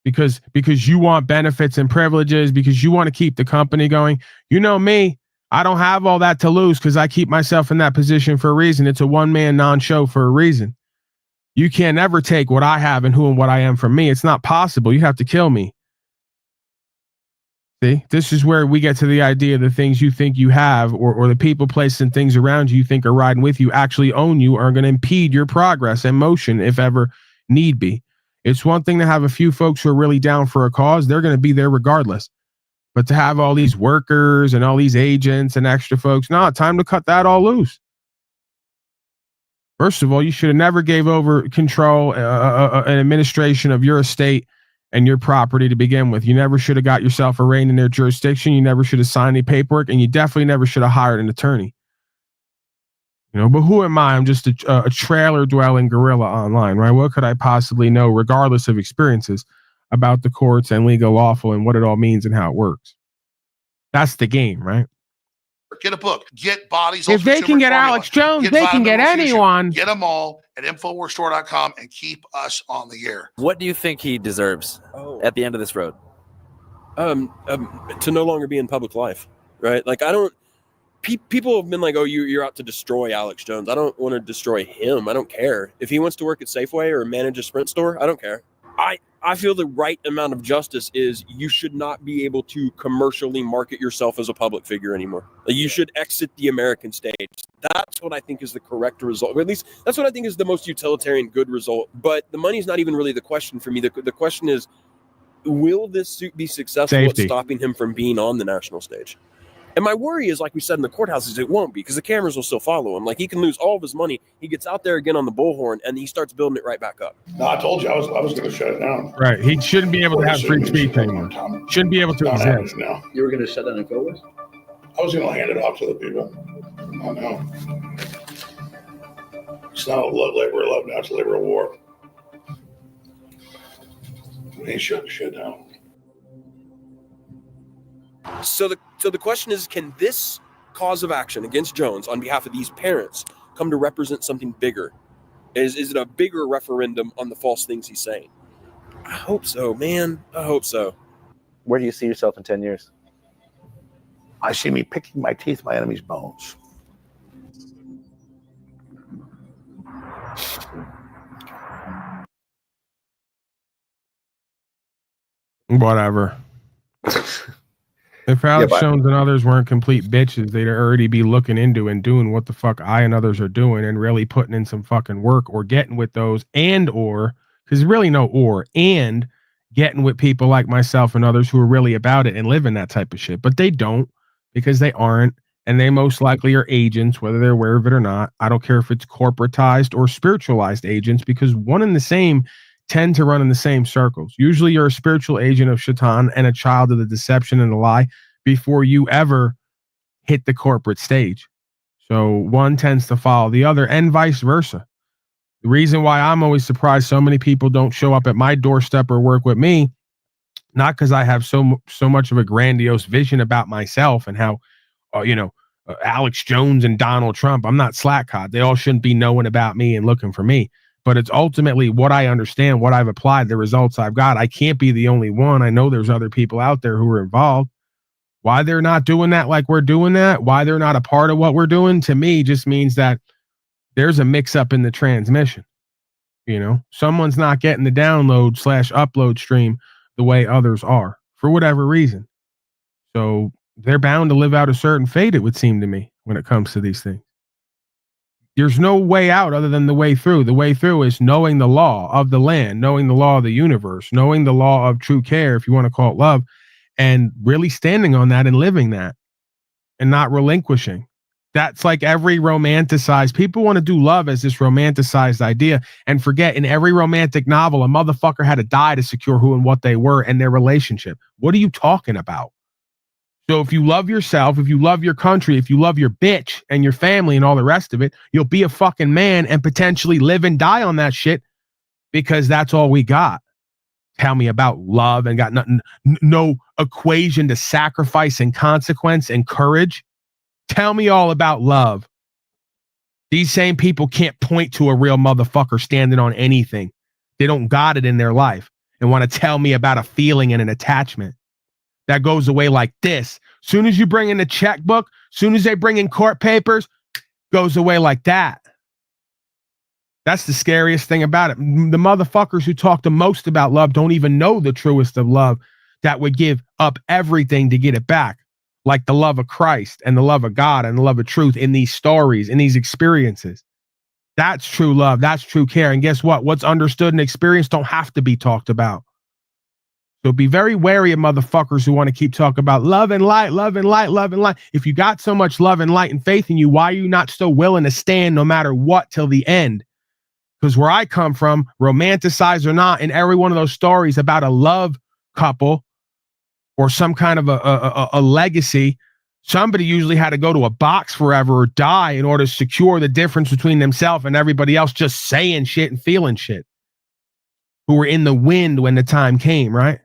Because you want benefits and privileges, because you want to keep the company going. You know me, I don't have all that to lose because I keep myself in that position for a reason. It's a one-man non-show for a reason. You can't ever take what I have and who and what I am from me. It's not possible. You have to kill me. See, this is where we get to the idea the things you think you have or the people, places, and things around you think are riding with you actually own you, are going to impede your progress and motion if ever need be. It's one thing to have a few folks who are really down for a cause. They're going to be there regardless. But to have all these workers and all these agents and extra folks, time to cut that all loose. First of all, you should have never gave over control and administration of your estate and your property to begin with. You never should have got yourself arraigned in their jurisdiction. You never should have signed any paperwork, and you definitely never should have hired an attorney. But who am I? I'm just a trailer-dwelling gorilla online, right? What could I possibly know, regardless of experiences, about the courts and legal lawful and what it all means and how it works? That's the game, right? Get a book. Get Bodies. If they can get Alex Jones, they can get anyone. Get them all at InfoWarsStore.com and keep us on the air. What do you think he deserves at the end of this road? To no longer be in public life, right? Like, I don't. People have been like, "Oh, you're out to destroy Alex Jones." I don't want to destroy him. I don't care if he wants to work at Safeway or manage a Sprint store. I don't care. I feel the right amount of justice is you should not be able to commercially market yourself as a public figure anymore. Like, you should exit the American stage. That's what I think is the correct result. Or at least that's what I think is the most utilitarian good result. But the money's not even really the question for me. The question is, will this suit be successful at stopping him from being on the national stage? And my worry is, like we said in the courthouses, it won't be, because the cameras will still follow him. Like, he can lose all of his money. He gets out there again on the bullhorn, and he starts building it right back up. No, I told you I was going to shut it down. Right. He shouldn't be able to have free speech anymore. Shouldn't be able to exist. Now. You were going to shut down InfoWars? I was going to hand it off to the people. Oh, no. It's not a labor of love now. It's a labor of war. He shut the shit down. So the question is, can this cause of action against Jones on behalf of these parents come to represent something bigger? Is it a bigger referendum on the false things he's saying? I hope so, man. I hope so. Where do you see yourself in 10 years? I see me picking my teeth, my enemy's bones. Whatever. If Alex Jones and others weren't complete bitches, they'd already be looking into and doing what the fuck I and others are doing and really putting in some fucking work or getting with those because really no and getting with people like myself and others who are really about it and living that type of shit. But they don't, because they aren't, and they most likely are agents, whether they're aware of it or not. I don't care if it's corporatized or spiritualized agents, because one and the same tend to run in the same circles. Usually you're a spiritual agent of Shaitan and a child of the deception and the lie before you ever hit the corporate stage. So one tends to follow the other and vice versa. The reason why I'm always surprised so many people don't show up at my doorstep or work with me, not because I have so much of a grandiose vision about myself and how, Alex Jones and Donald Trump, I'm not slack-hot. They all shouldn't be knowing about me and looking for me. But it's ultimately what I understand, what I've applied, the results I've got. I can't be the only one. I know there's other people out there who are involved. Why they're not doing that like we're doing that, why they're not a part of what we're doing, to me just means that there's a mix-up in the transmission. Someone's not getting the download/upload stream the way others are for whatever reason. So they're bound to live out a certain fate, it would seem to me, when it comes to these things. There's no way out other than the way through. The way through is knowing the law of the land, knowing the law of the universe, knowing the law of true care, if you want to call it love, and really standing on that and living that and not relinquishing. That's like every romanticized, people want to do love as this romanticized idea and forget in every romantic novel, a motherfucker had to die to secure who and what they were and their relationship. What are you talking about? So if you love yourself, if you love your country, if you love your bitch and your family and all the rest of it, you'll be a fucking man and potentially live and die on that shit, because that's all we got. Tell me about love and got nothing, no equation to sacrifice and consequence and courage. Tell me all about love. These same people can't point to a real motherfucker standing on anything. They don't got it in their life and want to tell me about a feeling and an attachment. That goes away like this. Soon as you bring in the checkbook, soon as they bring in court papers, goes away like that. That's the scariest thing about it. The motherfuckers who talk the most about love don't even know the truest of love that would give up everything to get it back. Like the love of Christ and the love of God and the love of truth in these stories, in these experiences. That's true love. That's true care. And guess what? What's understood and experienced don't have to be talked about. So be very wary of motherfuckers who want to keep talking about love and light, love and light, love and light. If you got so much love and light and faith in you, why are you not still willing to stand no matter what till the end? Because where I come from, romanticized or not, in every one of those stories about a love couple or some kind of a legacy, somebody usually had to go to a box forever or die in order to secure the difference between themselves and everybody else just saying shit and feeling shit, who were in the wind when the time came, right?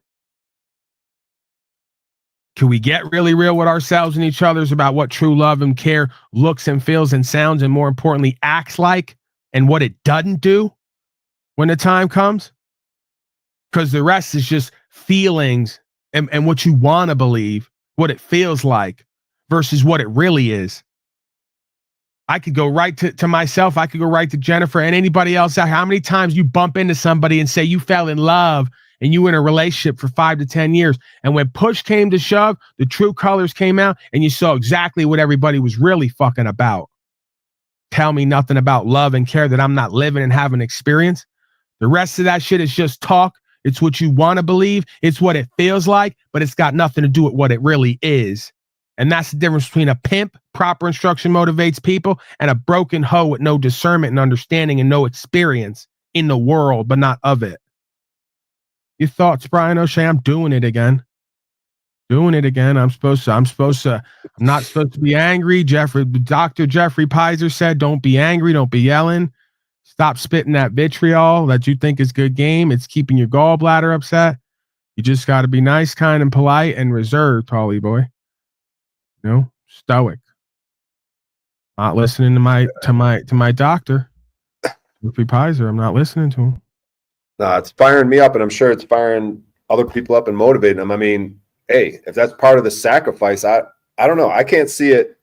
Can we get really real with ourselves and each other's about what true love and care looks and feels and sounds and more importantly acts like and what it doesn't do when the time comes? Because the rest is just feelings and what you want to believe, what it feels like versus what it really is. I could go right to myself. I could go right to Jennifer and anybody else out. How many times you bump into somebody and say you fell in love and you were in a relationship for 5 to 10 years. And when push came to shove, the true colors came out and you saw exactly what everybody was really fucking about. Tell me nothing about love and care that I'm not living and having experience. The rest of that shit is just talk. It's what you want to believe. It's what it feels like, but it's got nothing to do with what it really is. And that's the difference between a pimp, proper instruction motivates people, and a broken hoe with no discernment and understanding and no experience in the world, but not of it. Your thoughts, Brian O'Shea? I'm doing it again. I'm not supposed to be angry. Dr. Jeffrey Pizer said, don't be angry. Don't be yelling. Stop spitting that vitriol that you think is good game. It's keeping your gallbladder upset. You just got to be nice, kind, and polite and reserved, Polly boy. You know, stoic. Not listening to my doctor, Jeffrey Pizer. I'm not listening to him. No, it's firing me up, and I'm sure it's firing other people up and motivating them. I mean, hey, if that's part of the sacrifice, I don't know. I can't see it.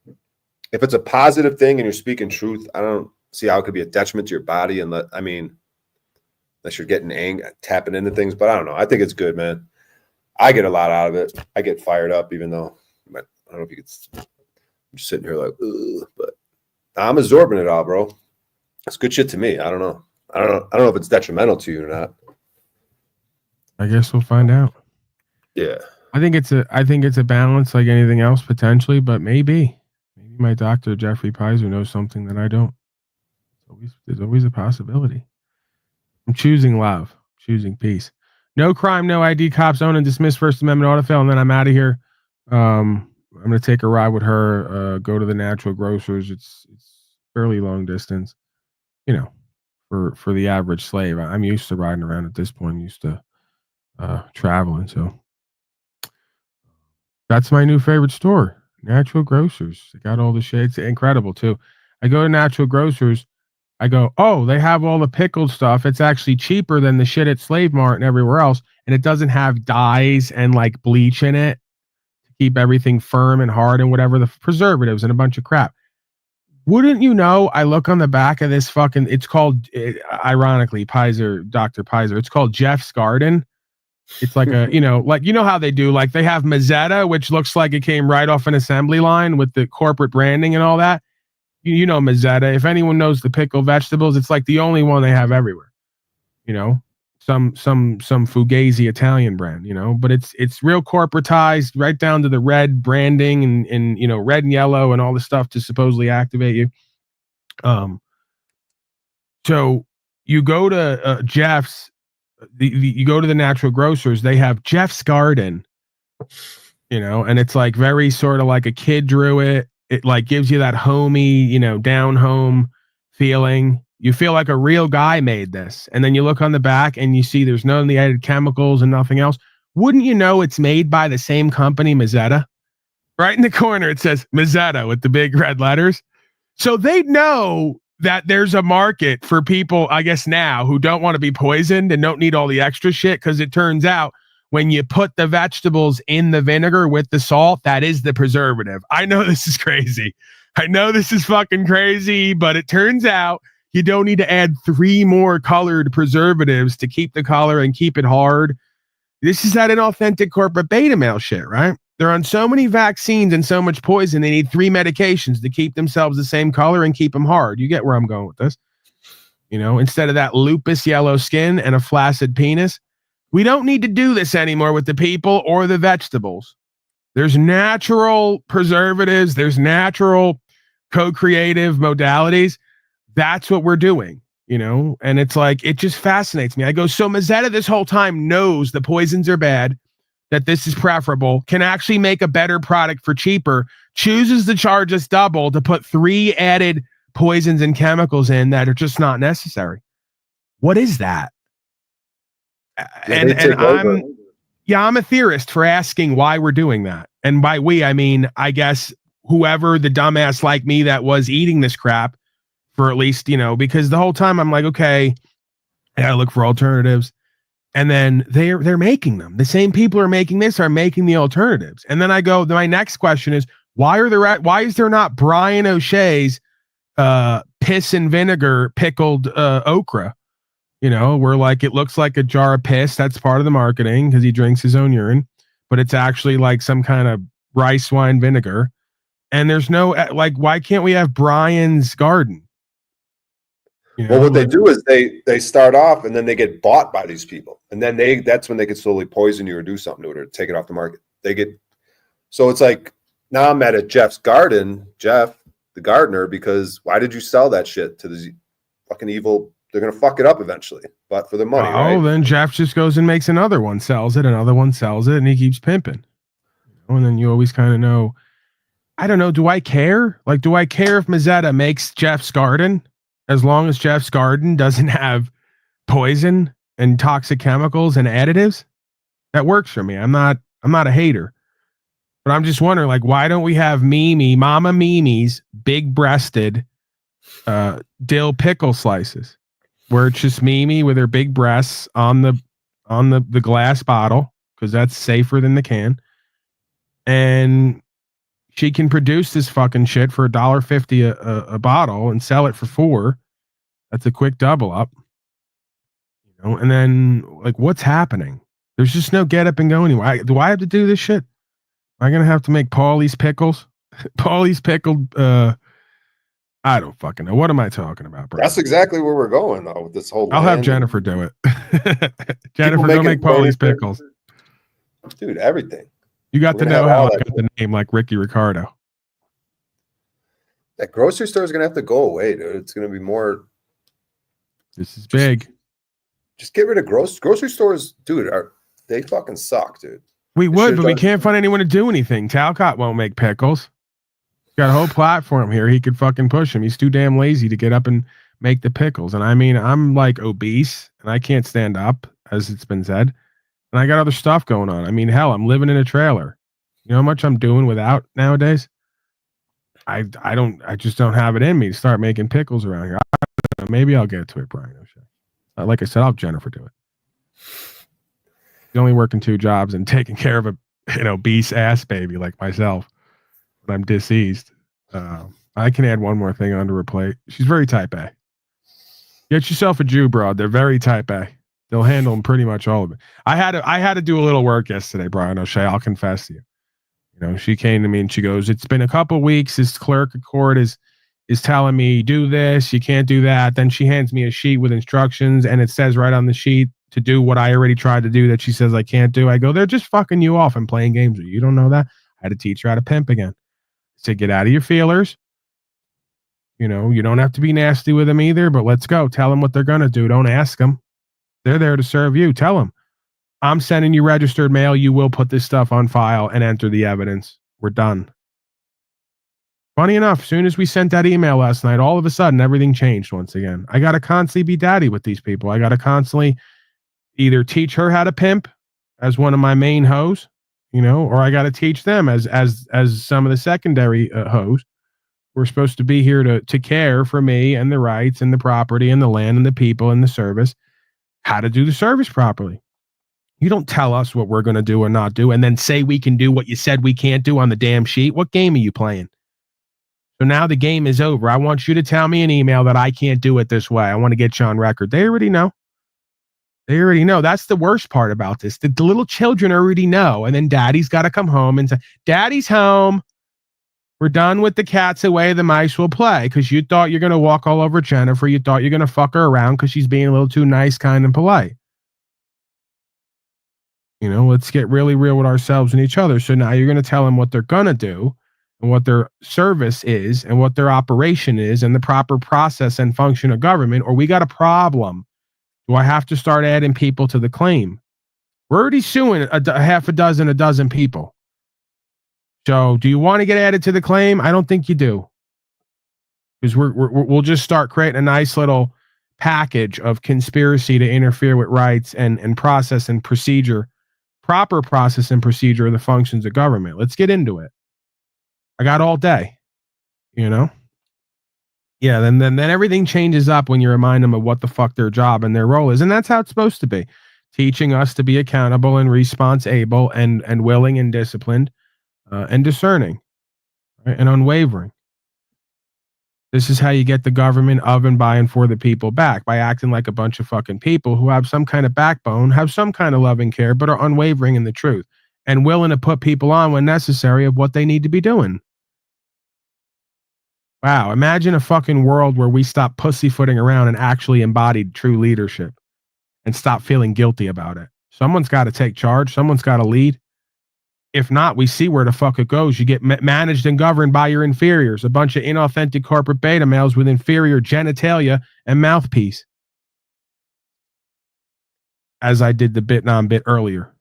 If it's a positive thing and you're speaking truth, I don't see how it could be a detriment to your body. And unless you're getting angry, tapping into things. But I don't know. I think it's good, man. I get a lot out of it. I get fired up, even though I don't know if you could. I'm just sitting here like, ugh, but I'm absorbing it all, bro. It's good shit to me. I don't know. I don't know if it's detrimental to you or not. I guess we'll find out. Yeah. I think it's a balance like anything else potentially, but maybe my doctor Jeffrey Pizer knows something that I don't. There's always a possibility. I'm choosing love, choosing peace. No crime, no ID. Cops own and dismiss First Amendment autofill, and then I'm out of here. I'm gonna take a ride with her. Go to the Natural Grocers. It's fairly long distance, you know. For the average slave, I'm used to riding around at this point. I'm used to traveling, so that's my new favorite store, Natural Grocers. They got all the shades, incredible too. I go to Natural Grocers, I go, oh, they have all the pickled stuff. It's actually cheaper than the shit at Slave Mart and everywhere else, and it doesn't have dyes and like bleach in it to keep everything firm and hard and whatever, the preservatives and a bunch of crap. Wouldn't you know, I look on the back of this fucking, it's called, ironically, Dr. Pizer, it's called Jeff's Garden. It's like how they do, like they have Mazzetta, which looks like it came right off an assembly line with the corporate branding and all that. You know Mazzetta. If anyone knows the pickled vegetables, it's like the only one they have everywhere. You know, some Fugazi Italian brand, you know, but it's real corporatized right down to the red branding and you know, red and yellow and all the stuff to supposedly activate you. So you go to Jeff's, you go to the Natural Grocers, they have Jeff's Garden, you know, and it's like very sort of like a kid drew it. It like gives you that homey, you know, down home feeling. You feel like a real guy made this. And then you look on the back and you see there's none of the added chemicals and nothing else. Wouldn't you know it's made by the same company, Mazzetta? Right in the corner, it says Mazzetta with the big red letters. So they know that there's a market for people, I guess now, who don't want to be poisoned and don't need all the extra shit. Because it turns out when you put the vegetables in the vinegar with the salt, that is the preservative. I know this is crazy. I know this is fucking crazy, but it turns out You don't need to add 3 more colored preservatives to keep the color and keep it hard. This is that inauthentic corporate beta male shit, right? They're on so many vaccines and so much poison, they need 3 medications to keep themselves the same color and keep them hard. You get where I'm going with this. You know, instead of that lupus yellow skin and a flaccid penis. We don't need to do this anymore with the people or the vegetables. There's natural preservatives. There's natural co-creative modalities. That's what we're doing, you know? And it's like, it just fascinates me. I go, so Mazetta this whole time knows the poisons are bad, that this is preferable, can actually make a better product for cheaper, chooses to charge us double to put 3 added poisons and chemicals in that are just not necessary. What is that? And I'm a theorist for asking why we're doing that. And by we, I mean, I guess whoever the dumbass like me that was eating this crap for at least, you know, because the whole time I'm like, okay, I gotta look for alternatives. And then they're making them. The same people are making this are making the alternatives. And then I go, my next question is, why is there not Brian O'Shea's piss and vinegar pickled okra? You know, where like it looks like a jar of piss. That's part of the marketing because he drinks his own urine, but it's actually like some kind of rice wine vinegar. And there's no like, why can't we have Brian's garden? You know? Well, what they do is they start off and then they get bought by these people, and then that's when they can slowly poison you or do something to it or take it off the market. So it's like now I'm mad at Jeff's garden, Jeff the gardener, because why did you sell that shit to the fucking evil? They're going to fuck it up eventually, but for the money, right? Then Jeff just goes and makes another one, sells it, another one sells it, and he keeps pimping. And then you always kind of know, I don't know, do I care? Like, do I care if Mazetta makes Jeff's garden as long as Jeff's garden doesn't have poison and toxic chemicals and additives? That works for me. I'm not a hater. But I'm just wondering, like, why don't we have Mama Mimi's big-breasted dill pickle slices? Where it's just Mimi with her big breasts on the glass bottle, because that's safer than the can. And she can produce this fucking shit for $1.50 a bottle and sell it for $4. That's a quick double up. You know, and then like what's happening? There's just no get up and go anywhere. Do I have to do this shit? Am I gonna have to make Paulie's pickles? Paulie's pickled I don't fucking know. What am I talking about, bro? That's exactly where we're going though with this whole. I'll have Jennifer do it. Jennifer, go make Paulie's pickles. Dude, everything. You got to know how I got the name like Ricky Ricardo. That grocery store is gonna have to go away, dude. It's gonna be more. This is big. Just get rid of grocery stores, dude. They fucking suck, dude. We would, but we can't find anyone to do anything. Talcott won't make pickles. Got a whole platform here. He could fucking push him. He's too damn lazy to get up and make the pickles. And I mean, I'm like obese and I can't stand up, as it's been said. And I got other stuff going on. I mean, hell, I'm living in a trailer. You know how much I'm doing without nowadays? I just don't have it in me to start making pickles around here. Maybe I'll get to it, Brian. Like I said, I'll have Jennifer do it. She's only working 2 jobs and taking care of a obese ass baby like myself. But I'm diseased. I can add one more thing onto her plate. She's very type A. Get yourself a Jew broad. They're very type A. They'll handle pretty much all of it. I had to do a little work yesterday, Brian O'Shea. I'll confess to you. You know, she came to me and she goes, "It's been a couple weeks. This clerk of court is telling me do this, you can't do that." Then she hands me a sheet with instructions, and it says right on the sheet to do what I already tried to do that she says I can't do. I go, "They're just fucking you off and playing games with you. You don't know that?" I had to teach her how to pimp again. I said, get out of your feelers. You know, you don't have to be nasty with them either, but let's go. Tell them what they're going to do. Don't ask them. They're there to serve you. Tell them, I'm sending you registered mail. You will put this stuff on file and enter the evidence. We're done. Funny enough, as soon as we sent that email last night, all of a sudden, everything changed once again. I got to constantly be daddy with these people. I got to constantly either teach her how to pimp as one of my main hoes, you know, or I got to teach them as some of the secondary hoes. We're supposed to be here to care for me and the rights and the property and the land and the people and the service, how to do the service properly. You don't tell us what we're going to do or not do and then say we can do what you said we can't do on the damn sheet. What game are you playing? So now the game is over. I want you to tell me an email that I can't do it this way. I want to get you on record. They already know. They already know. That's the worst part about this. The little children already know. And then daddy's got to come home and say, Daddy's home. We're done with the cats away. The mice will play. Because you thought you're going to walk all over Jennifer. You thought you're going to fuck her around because she's being a little too nice, kind, and polite. You know, let's get really real with ourselves and each other. So now you're going to tell them what they're going to do and what their service is and what their operation is and the proper process and function of government, or we got a problem. Do I have to start adding people to the claim? We're already suing a dozen people. So do you want to get added to the claim? I don't think you do. Because we'll just start creating a nice little package of conspiracy to interfere with rights and process and procedure, proper process and procedure of the functions of government. Let's get into it. I got all day, you know? Yeah, then everything changes up when you remind them of what the fuck their job and their role is. And that's how it's supposed to be. Teaching us to be accountable and response-able and willing and disciplined and discerning, right? And unwavering. This is how you get the government of and by and for the people back, by acting like a bunch of fucking people who have some kind of backbone, have some kind of loving care, but are unwavering in the truth and willing to put people on when necessary of what they need to be doing. Wow, imagine a fucking world where we stop pussyfooting around and actually embodied true leadership and stop feeling guilty about it. Someone's got to take charge. Someone's got to lead. If not, we see where the fuck it goes. You get managed and governed by your inferiors, a bunch of inauthentic corporate beta males with inferior genitalia and mouthpiece. As I did the Bitnom bit earlier.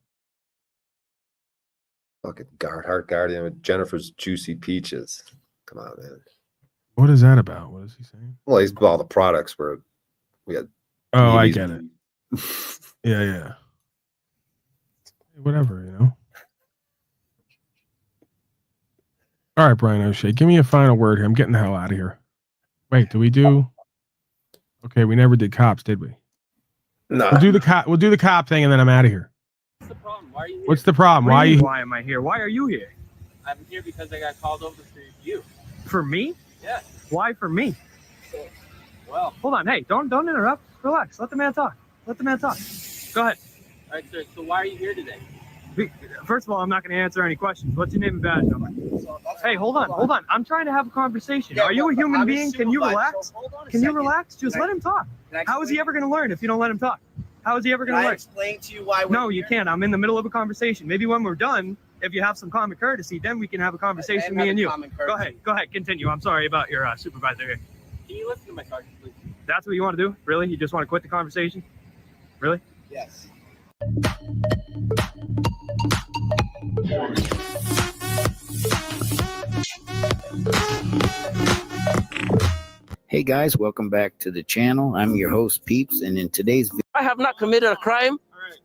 Fucking heart guardian with Jennifer's juicy peaches. Come on, man. What is that about? What is he saying? Well, he's all the products where we had. Oh, I get it. Yeah. Whatever, you know. All right, Brian O'Shea, give me a final word here. I'm getting the hell out of here. Wait, do we do? Okay, we never did cops, did we? No. We'll do the cop thing, and then I'm out of here. What's the problem? Why are you here? What's the problem? Why am I here? Why are you here? I'm here because I got called over for you. For me? Yes. Why for me? Well, hold on. Hey, don't interrupt. Relax. Let the man talk. Let the man talk. Go ahead. All right, sir. So why are you here today? First of all, I'm not going to answer any questions. What's your name and badge number? Hey, hold on. I'm trying to have a conversation. Are you a human being? Can you relax? Can you relax? Just let him talk. How is he ever going to learn if you don't let him talk? How is he ever going to learn? Can I explain to you why we're No, you can't. I'm in the middle of a conversation. Maybe when we're done, if you have some common courtesy, then we can have a conversation, me and you. Go ahead, continue. I'm sorry about your supervisor here. Can you listen to my sergeant, please? That's what you want to do? Really? You just want to quit the conversation? Really? Yes. Hey guys, welcome back to the channel. I'm your host Peeps, and in today's video, I have not committed a crime.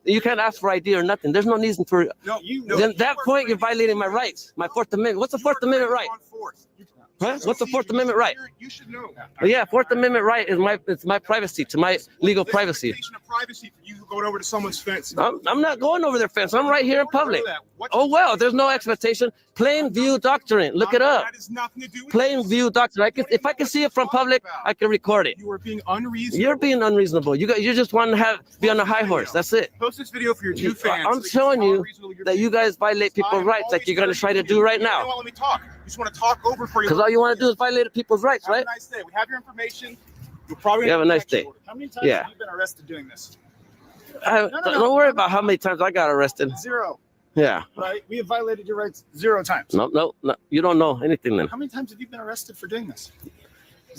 You can't ask for ID or nothing. There's no reason for it. Then at that point, you're violating my rights, my Fourth Amendment. What's the Fourth Amendment right? Huh? What's the Fourth Amendment right? You should know. Yeah, Fourth Amendment right is my privacy, to my legal privacy. Privacy for you going over to someone's fence. I'm not going over their fence. I'm right here in public. Oh well, there's no expectation. Plain view doctrine. Look it up. That has nothing to do with plain view doctrine. If I can see it from public, I can record it. You are being unreasonable. You're being unreasonable. You just want to be on a high horse. That's it. Post this video for your two fans. I'm showing you that you guys violate people's rights, like you're gonna try to do right now. Let me talk. You just want to talk over for you. Because all you want to do is violate people's rights, right? Have a nice day. We have your information. You'll probably have a nice day. How many times have you been arrested doing this? Don't worry about how many times I got arrested. 0. Yeah. Right? We have violated your rights 0 times. No. You don't know anything then. How many times have you been arrested for doing this?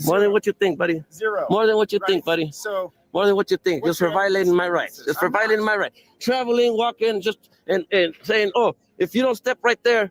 More than what you think, buddy. 0. More than what you think, buddy. So more than what you think. Just for violating my rights. Just for violating my right. Traveling, walking, just and saying, oh, if you don't step right there,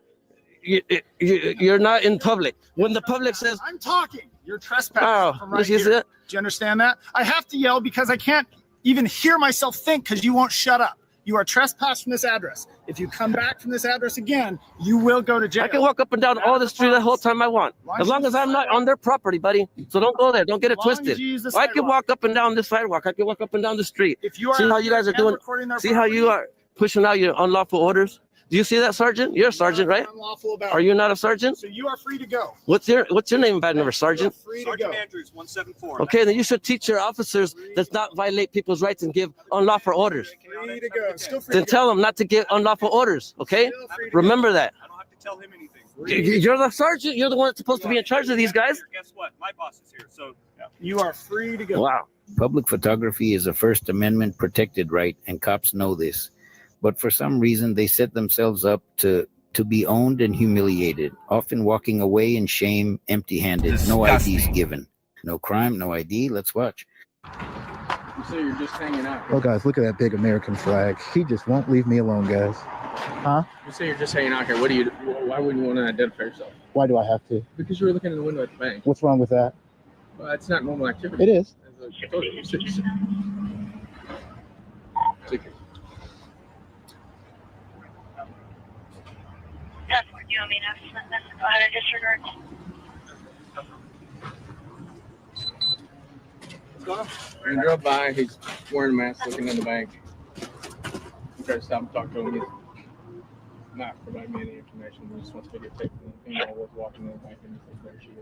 you're not in public. When the public says, I'm talking. You're trespassing from right here. It? Do you understand that? I have to yell because I can't even hear myself think because you won't shut up. You are trespassed from this address. If you come back from this address again, you will go to jail. I can walk up and down all the street the whole time I want. As long as I'm not on their property, buddy. So don't go there. Don't get it twisted. I can walk up and down the sidewalk. I can walk up and down the street. If you are see how you guys are doing. See how you are pushing out your unlawful orders. Do you see that, Sergeant? You're a sergeant, right? Unlawful about Are you not a sergeant? So you are free to go. What's your name and badge number, Sergeant? Sergeant Andrews, 174. Okay, then you should teach your officers does not violate people's rights and give unlawful orders. Free to go. Still free Then to tell them not to give unlawful orders, okay? Remember that. I don't have to tell him anything. You're the sergeant. You're the one that's supposed to be in charge of these guys. Guess what? My boss is here. So you are free to go. Wow. Public photography is a First Amendment protected right, and cops know this. But for some reason, they set themselves up to be owned and humiliated, often walking away in shame, empty-handed. No IDs given. No crime, no ID. Let's watch. You say you're just hanging out. Oh, guys, look at that big American flag. He just won't leave me alone, guys. Huh? You say you're just hanging out here. Why would you want to identify yourself? Why do I have to? Because you were looking in the window at the bank. What's wrong with that? Well, it's not normal activity. It is. That's what you want me to go ahead and disregard. What's going on? He drove by. He's wearing a mask, looking in the bank. I tried to stop and talk to him. He's not providing me any information. He just wants to get taken. The female was walking in the bank, and he says, there she is.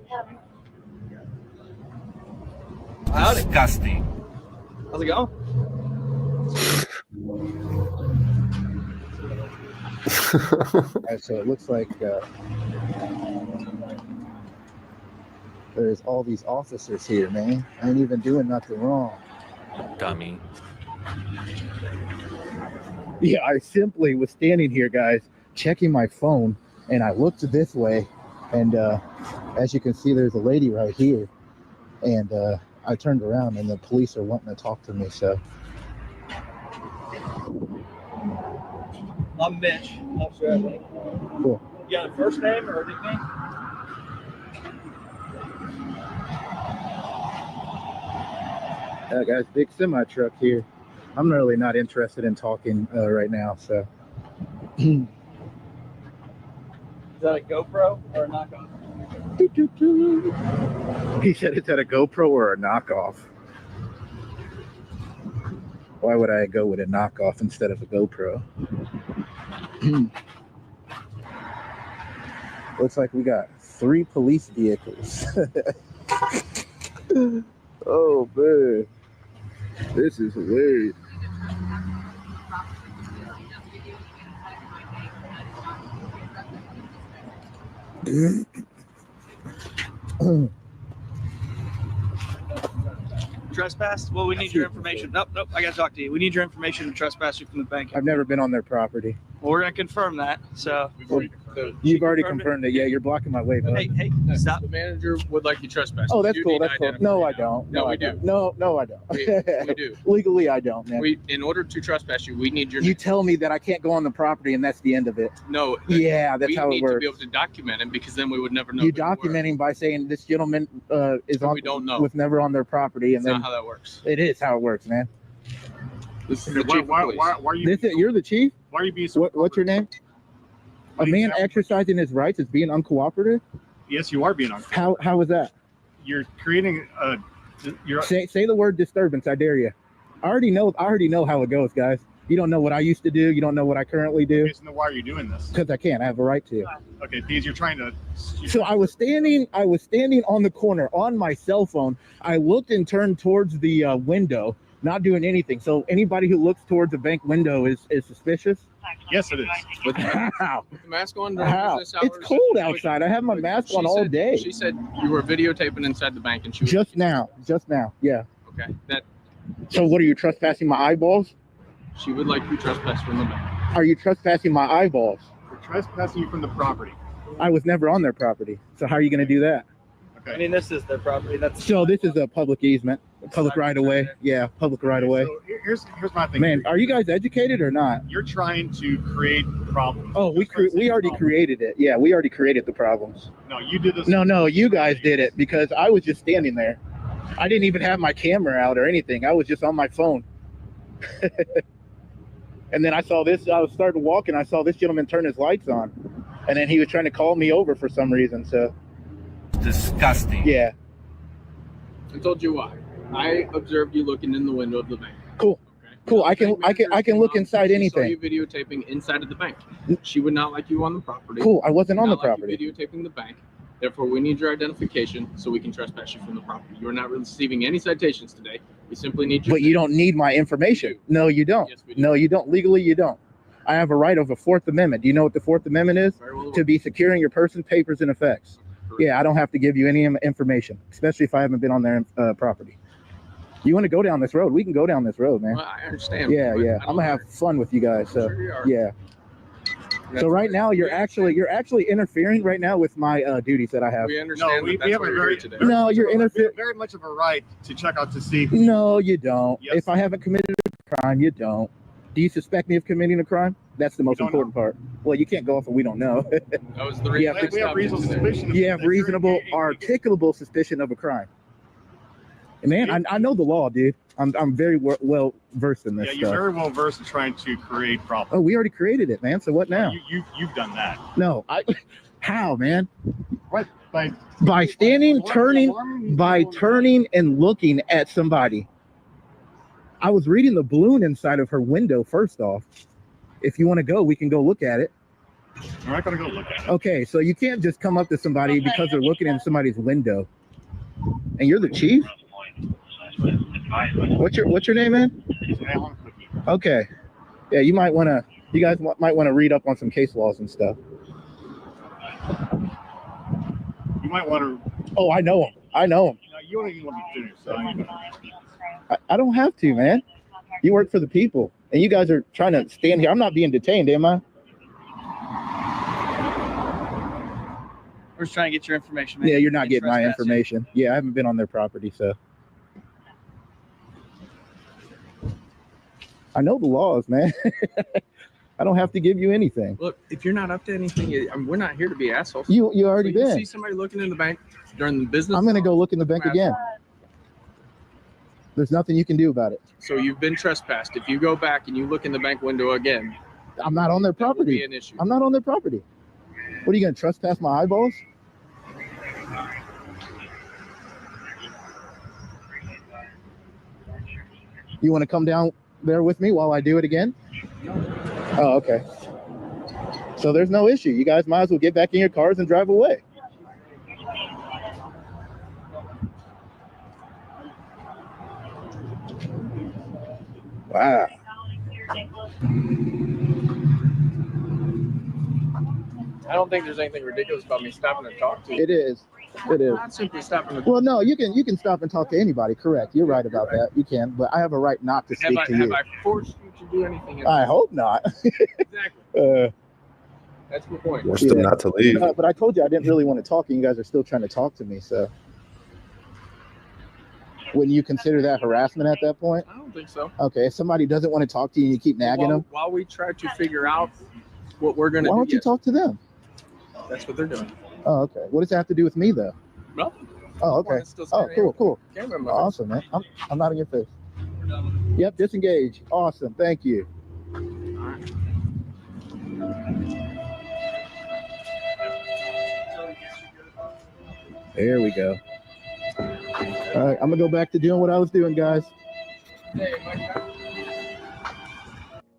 How disgusting. How's it going? Alright, so it looks like there's all these officers here, man. I ain't even doing nothing wrong. Dummy. Yeah, I simply was standing here, guys, checking my phone, and I looked this way, and as you can see, there's a lady right here, and I turned around, and the police are wanting to talk to me, so. I'm Mitch. Officer Evelyn. Cool. You got a first name or a nickname? Yeah, guys, big semi truck here. I'm really not interested in talking right now, so. Is that a GoPro or a knockoff? He said it's at a GoPro or a knockoff. Why would I go with a knockoff instead of a GoPro? Looks like we got 3 police vehicles. Oh man, this is weird. Trespass? Well, we need your information. Nope, I gotta talk to you. We need your information to trespass you from the bank. I've never been on their property. Well, we're gonna confirm that. So You've already confirmed it. Yeah, you're blocking my way, bud. Hey, stop. The manager would like you trespassing. Oh, that's You cool. need to That's cool. identify No, I now. don't. No, I we do. don't. No, I don't. We do. Legally, I don't, man. In order to trespass you, we need your. You tell me that I can't go on the property, and that's the end of it. No. Yeah, that's how it We need to works. be able to document it because then we would never know. You document him by saying this gentleman is on. We don't know. Was never on their property, and That's then not how that works. it is how it works, man. This is the chief of police. Why are you? You're the chief. Why are you being so? What's your name? A man exercising his rights is being uncooperative. Yes, you are being unfair. How is that? You're creating a. You're. Say the word disturbance. I dare you. I already know how it goes, guys. You don't know what I used to do. You don't know what I currently do. Okay, so why are you doing this? Because I can. I have a right to. Okay, because you're trying to. So I was standing on the corner on my cell phone. I looked and turned towards the window, not doing anything. So anybody who looks towards a bank window is suspicious. Yes, it is. With How? the mask on during How? business hours. It's cold outside. I have my mask on all day. She said you were videotaping inside the bank, and she was Just now. Yeah. okay. That So what are you trespassing my eyeballs? she would like you trespass from the bank. Are you trespassing my eyeballs? We're trespassing you from the property. I was never on their property. So how are you going to do that? I mean, this is their property. That's So this is a public easement, public right of way. Yeah, public right of way. So here's my thing. Man, are you guys educated or not? You're trying to create problems. Oh, we already created it. Yeah, we already created the problems. No, you did this. No, you guys did it because I was just standing there. I didn't even have my camera out or anything. I was just on my phone. And then I saw this. I was starting to walk, and I saw this gentleman turn his lights on, and then he was trying to call me over for some reason. So Disgusting. yeah, I told you why. I observed you looking in the window of the bank. cool. Cool. I can look inside She anything. saw you videotaping inside of the bank. She would not like you on the property. Cool. I wasn't on the Not like property. you videotaping the bank. Therefore, we need your identification so we can trespass you from the property. You are not receiving any citations today. We simply need your. But you don't need my information. No, you don't. Yes, we do. No, you don't. Legally, you don't. I have a right of the Fourth Amendment. Do you know what the Fourth Amendment is? To be securing your person, papers, and effects. Yeah, I don't have to give you any information, especially if I haven't been on their property. You want to go down this road? We can go down this road, man. Well, I understand. Yeah, yeah. I'm gonna have fun with you guys. So Sure you are. yeah. So right now you're actually interfering right now with my duties that I have. We understand. No, we have a very today. No, you're interfering. Very much of a right to check out to see. No, you don't. Yes. If I haven't committed a crime, you don't. Do you suspect me of committing a crime? That's the most important part. Well, you can't go off and we don't know. That was the reason. We have reasonable suspicion. You have reasonable, articulable suspicion of a crime. Man, I know the law, dude. I'm very well versed in this Yeah, stuff. you're very well versed in trying to create problems. Oh, we already created it, man. So what now? You've done that. No, how, man? What? By standing, turning and looking at somebody. I was reading the balloon inside of her window. First off, if you want to go, we can go look at it. We're not gonna go look at it. Okay, so you can't just come up to somebody because they're looking in somebody's window. And you're the chief? What's your name, man? Okay. Yeah, you guys might want to read up on some case laws and stuff. You might want to. Oh, I know him. No, you don't even let me finish. So I don't have to, man. You work for the people, and you guys are trying to stand here. I'm not being detained, am I? We're just trying to get your information. Man. Yeah, you're not getting my information. Yeah, I haven't been on their property, so. I know the laws, man. I don't have to give you anything. Look, if you're not up to anything, we're not here to be assholes. You already So you been. see somebody looking in the bank during the business. I'm gonna go look in the bank again. There's nothing you can do about it. So you've been trespassed. If you go back and you look in the bank window again, I'm not on their that will property. be an issue. I'm not on their property. What are you gonna trespass my eyeballs? You want to come down there with me while I do it again? Oh, okay. So there's no issue. You guys might as well get back in your cars and drive away. Wow. I don't think there's anything ridiculous about me stopping to talk to you. It is. It is. I'm not simply stopping to Well, no, you can stop and talk to anybody. Correct. You're right about that. You can, but I have a right not to speak to you. Have I forced you to do anything? I hope not. Exactly. That's my point. Forced them not to leave. But I told you I didn't really want to talk, and you guys are still trying to talk to me. So, wouldn't you consider that harassment at that point? I don't think so. Okay, if somebody doesn't want to talk to you and you keep nagging them, While we try to figure out what we're going to do. why don't you talk to them? That's what they're doing. Oh, okay. What does that have to do with me, though? Nothing. Oh, okay. Oh, cool. Awesome, man. I'm not in your face. Yep, disengage. Awesome. Thank you. There we go. All right, I'm gonna go back to doing what I was doing, guys.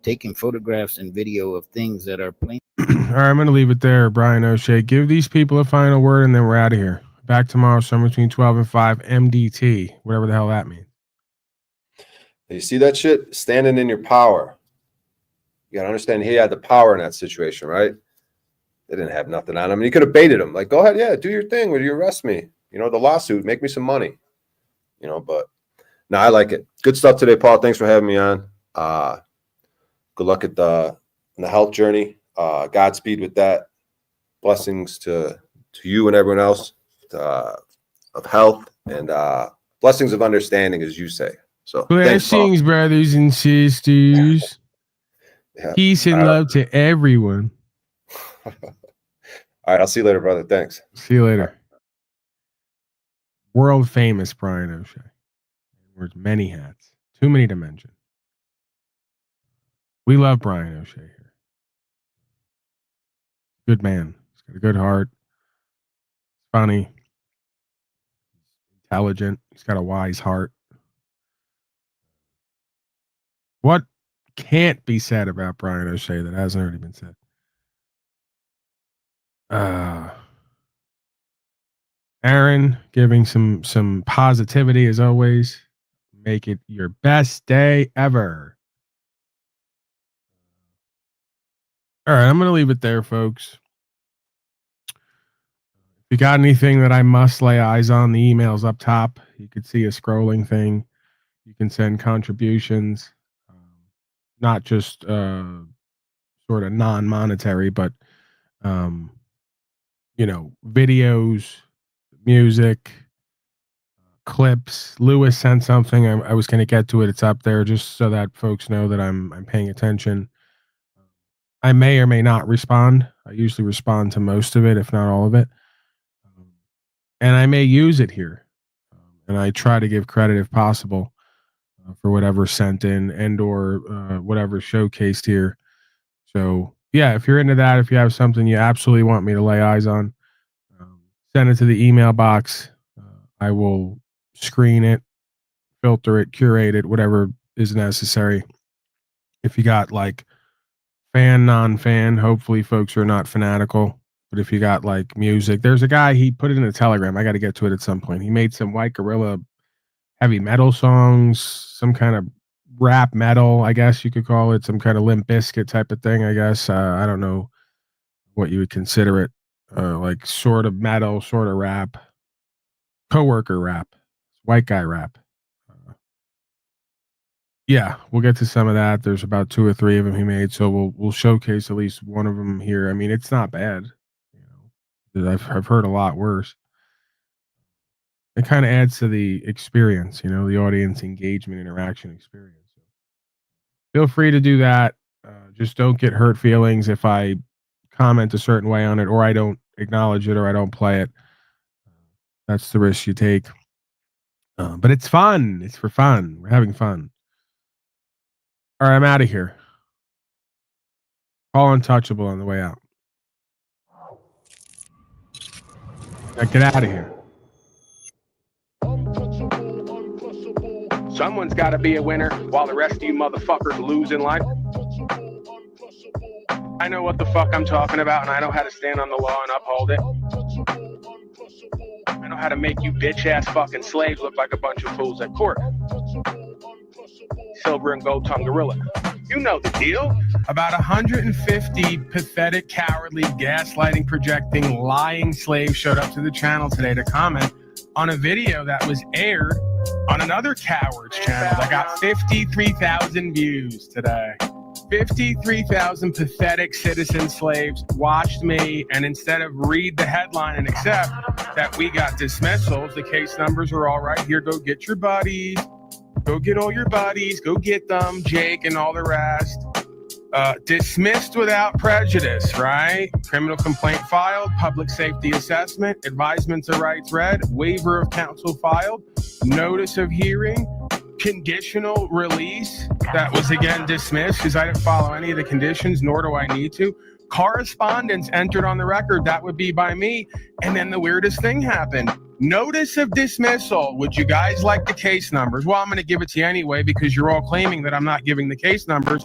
Taking photographs and video of things that are plain. All right, I'm going to leave it there, Brian O'Shea. Give these people a final word, and then we're out of here. Back tomorrow, somewhere between 12 and 5 MDT, whatever the hell that means. You see that shit? Standing in your power. You got to understand he had the power in that situation, right? They didn't have nothing on him. And he could have baited him. Like, go ahead, yeah, do your thing. Will you arrest me? You know, the lawsuit, make me some money. You know, but no, I like it. Good stuff today, Paul. Thanks for having me on. Good luck at the health journey. Godspeed with that. Blessings to you and everyone else of health and blessings of understanding, as you say. So Blessings, brothers and sisters. Yeah. Peace and love to everyone. All right, I'll see you later, brother. Thanks. See you later. World famous Brian O'Shea. Wears many hats. Too many to mention. We love Brian O'Shea here. Good man. He's got a good heart. Funny. Intelligent. He's got a wise heart. What can't be said about Brian O'Shea that hasn't already been said? Aaron giving some positivity as always. Make it your best day ever. All right, I'm going to leave it there, folks. If you got anything that I must lay eyes on, the email's up top. You could see a scrolling thing. You can send contributions, not just sort of non-monetary, but videos, music, clips. Lewis sent something. I was going to get to it. It's up there just so that folks know that I'm paying attention. I may or may not respond. I usually respond to most of it, if not all of it. And I may use it here. And I try to give credit if possible for whatever sent in and or whatever showcased here. So yeah, if you're into that, if you have something you absolutely want me to lay eyes on, send it to the email box. I will screen it, filter it, curate it, whatever is necessary. If you got like fan, non-fan, hopefully folks are not fanatical. But if you got like music, there's a guy, he put it in a Telegram. I got to get to it at some point. He made some White Gorilla heavy metal songs, some kind of rap metal, I guess you could call it, some kind of Limp Bizkit type of thing, I guess. I don't know what you would consider it. Like sort of metal, sort of rap, coworker rap, white guy rap. Yeah, we'll get to some of that. There's about 2 or 3 of them he made, so we'll showcase at least one of them here. I mean, it's not bad. I've heard a lot worse. It kind of adds to the experience, the audience engagement, interaction experience. So feel free to do that. Just don't get hurt feelings if I comment a certain way on it, or I don't acknowledge it, or I don't play it. That's the risk you take. But it's fun. It's for fun. We're having fun. All right, I'm out of here. Call Untouchable on the way out. Now get out of here. Someone's got to be a winner while the rest of you motherfuckers lose in life. I know what the fuck I'm talking about, and I know how to stand on the law and uphold it. I know how to make you bitch-ass fucking slaves look like a bunch of fools at court. Silver and gold tongue gorilla. You know the deal. About 150 pathetic, cowardly, gaslighting, projecting, lying slaves showed up to the channel today to comment on a video that was aired on another coward's channel that got 53,000 views today. 53,000 pathetic citizen slaves watched me, and instead of read the headline and accept that we got dismissals, the case numbers are all right here. Go get your buddies. Go get all your buddies. Go get them, Jake and all the rest. Dismissed without prejudice, right? Criminal complaint filed, public safety assessment, advisements of rights read, waiver of counsel filed, notice of hearing, conditional release that was again dismissed because I didn't follow any of the conditions, nor do I need to. Correspondence entered on the record, that would be by me. And then the weirdest thing happened. Notice of dismissal. Would you guys like the case numbers? Well, I'm going to give it to you anyway because you're all claiming that I'm not giving the case numbers.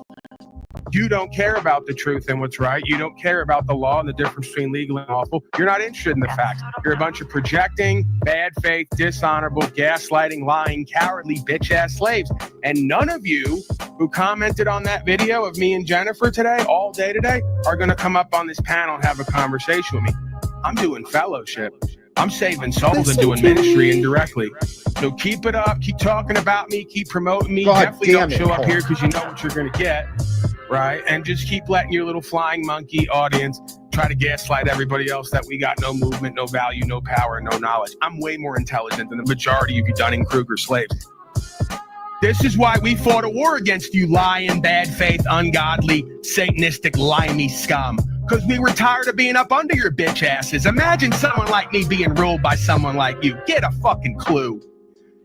You don't care about the truth and what's right. You don't care about the law and the difference between legal and lawful. You're not interested in the facts. You're a bunch of projecting, bad faith, dishonorable, gaslighting, lying, cowardly, bitch-ass slaves. And none of you who commented on that video of me and Jennifer today, all day today, are going to come up on this panel and have a conversation with me. I'm doing fellowship. I'm saving souls and doing ministry indirectly. So keep it up. Keep talking about me. Keep promoting me. Definitely don't show up here because you know what you're going to get. Right? And just keep letting your little flying monkey audience try to gaslight everybody else that we got no movement, no value, no power, no knowledge. I'm way more intelligent than the majority of you Dunning-Kruger slaves. This is why we fought a war against you lying, bad faith, ungodly, satanistic, limey scum. Because we were tired of being up under your bitch asses. Imagine someone like me being ruled by someone like you. Get a fucking clue.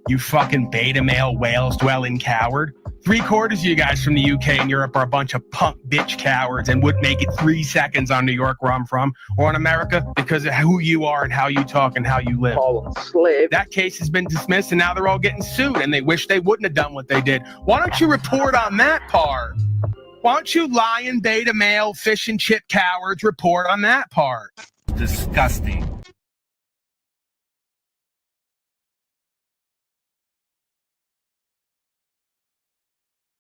You fucking beta male whales dwelling coward. 3/4 of you guys from the UK and Europe are a bunch of punk bitch cowards and would make it 3 seconds on New York, where I'm from, or on America, because of who you are and how you talk and how you live. That case has been dismissed, and now they're all getting sued, and they wish they wouldn't have done what they did. Why don't you report on that part? Why don't you lion, beta male, fish and chip cowards report on that part? Disgusting.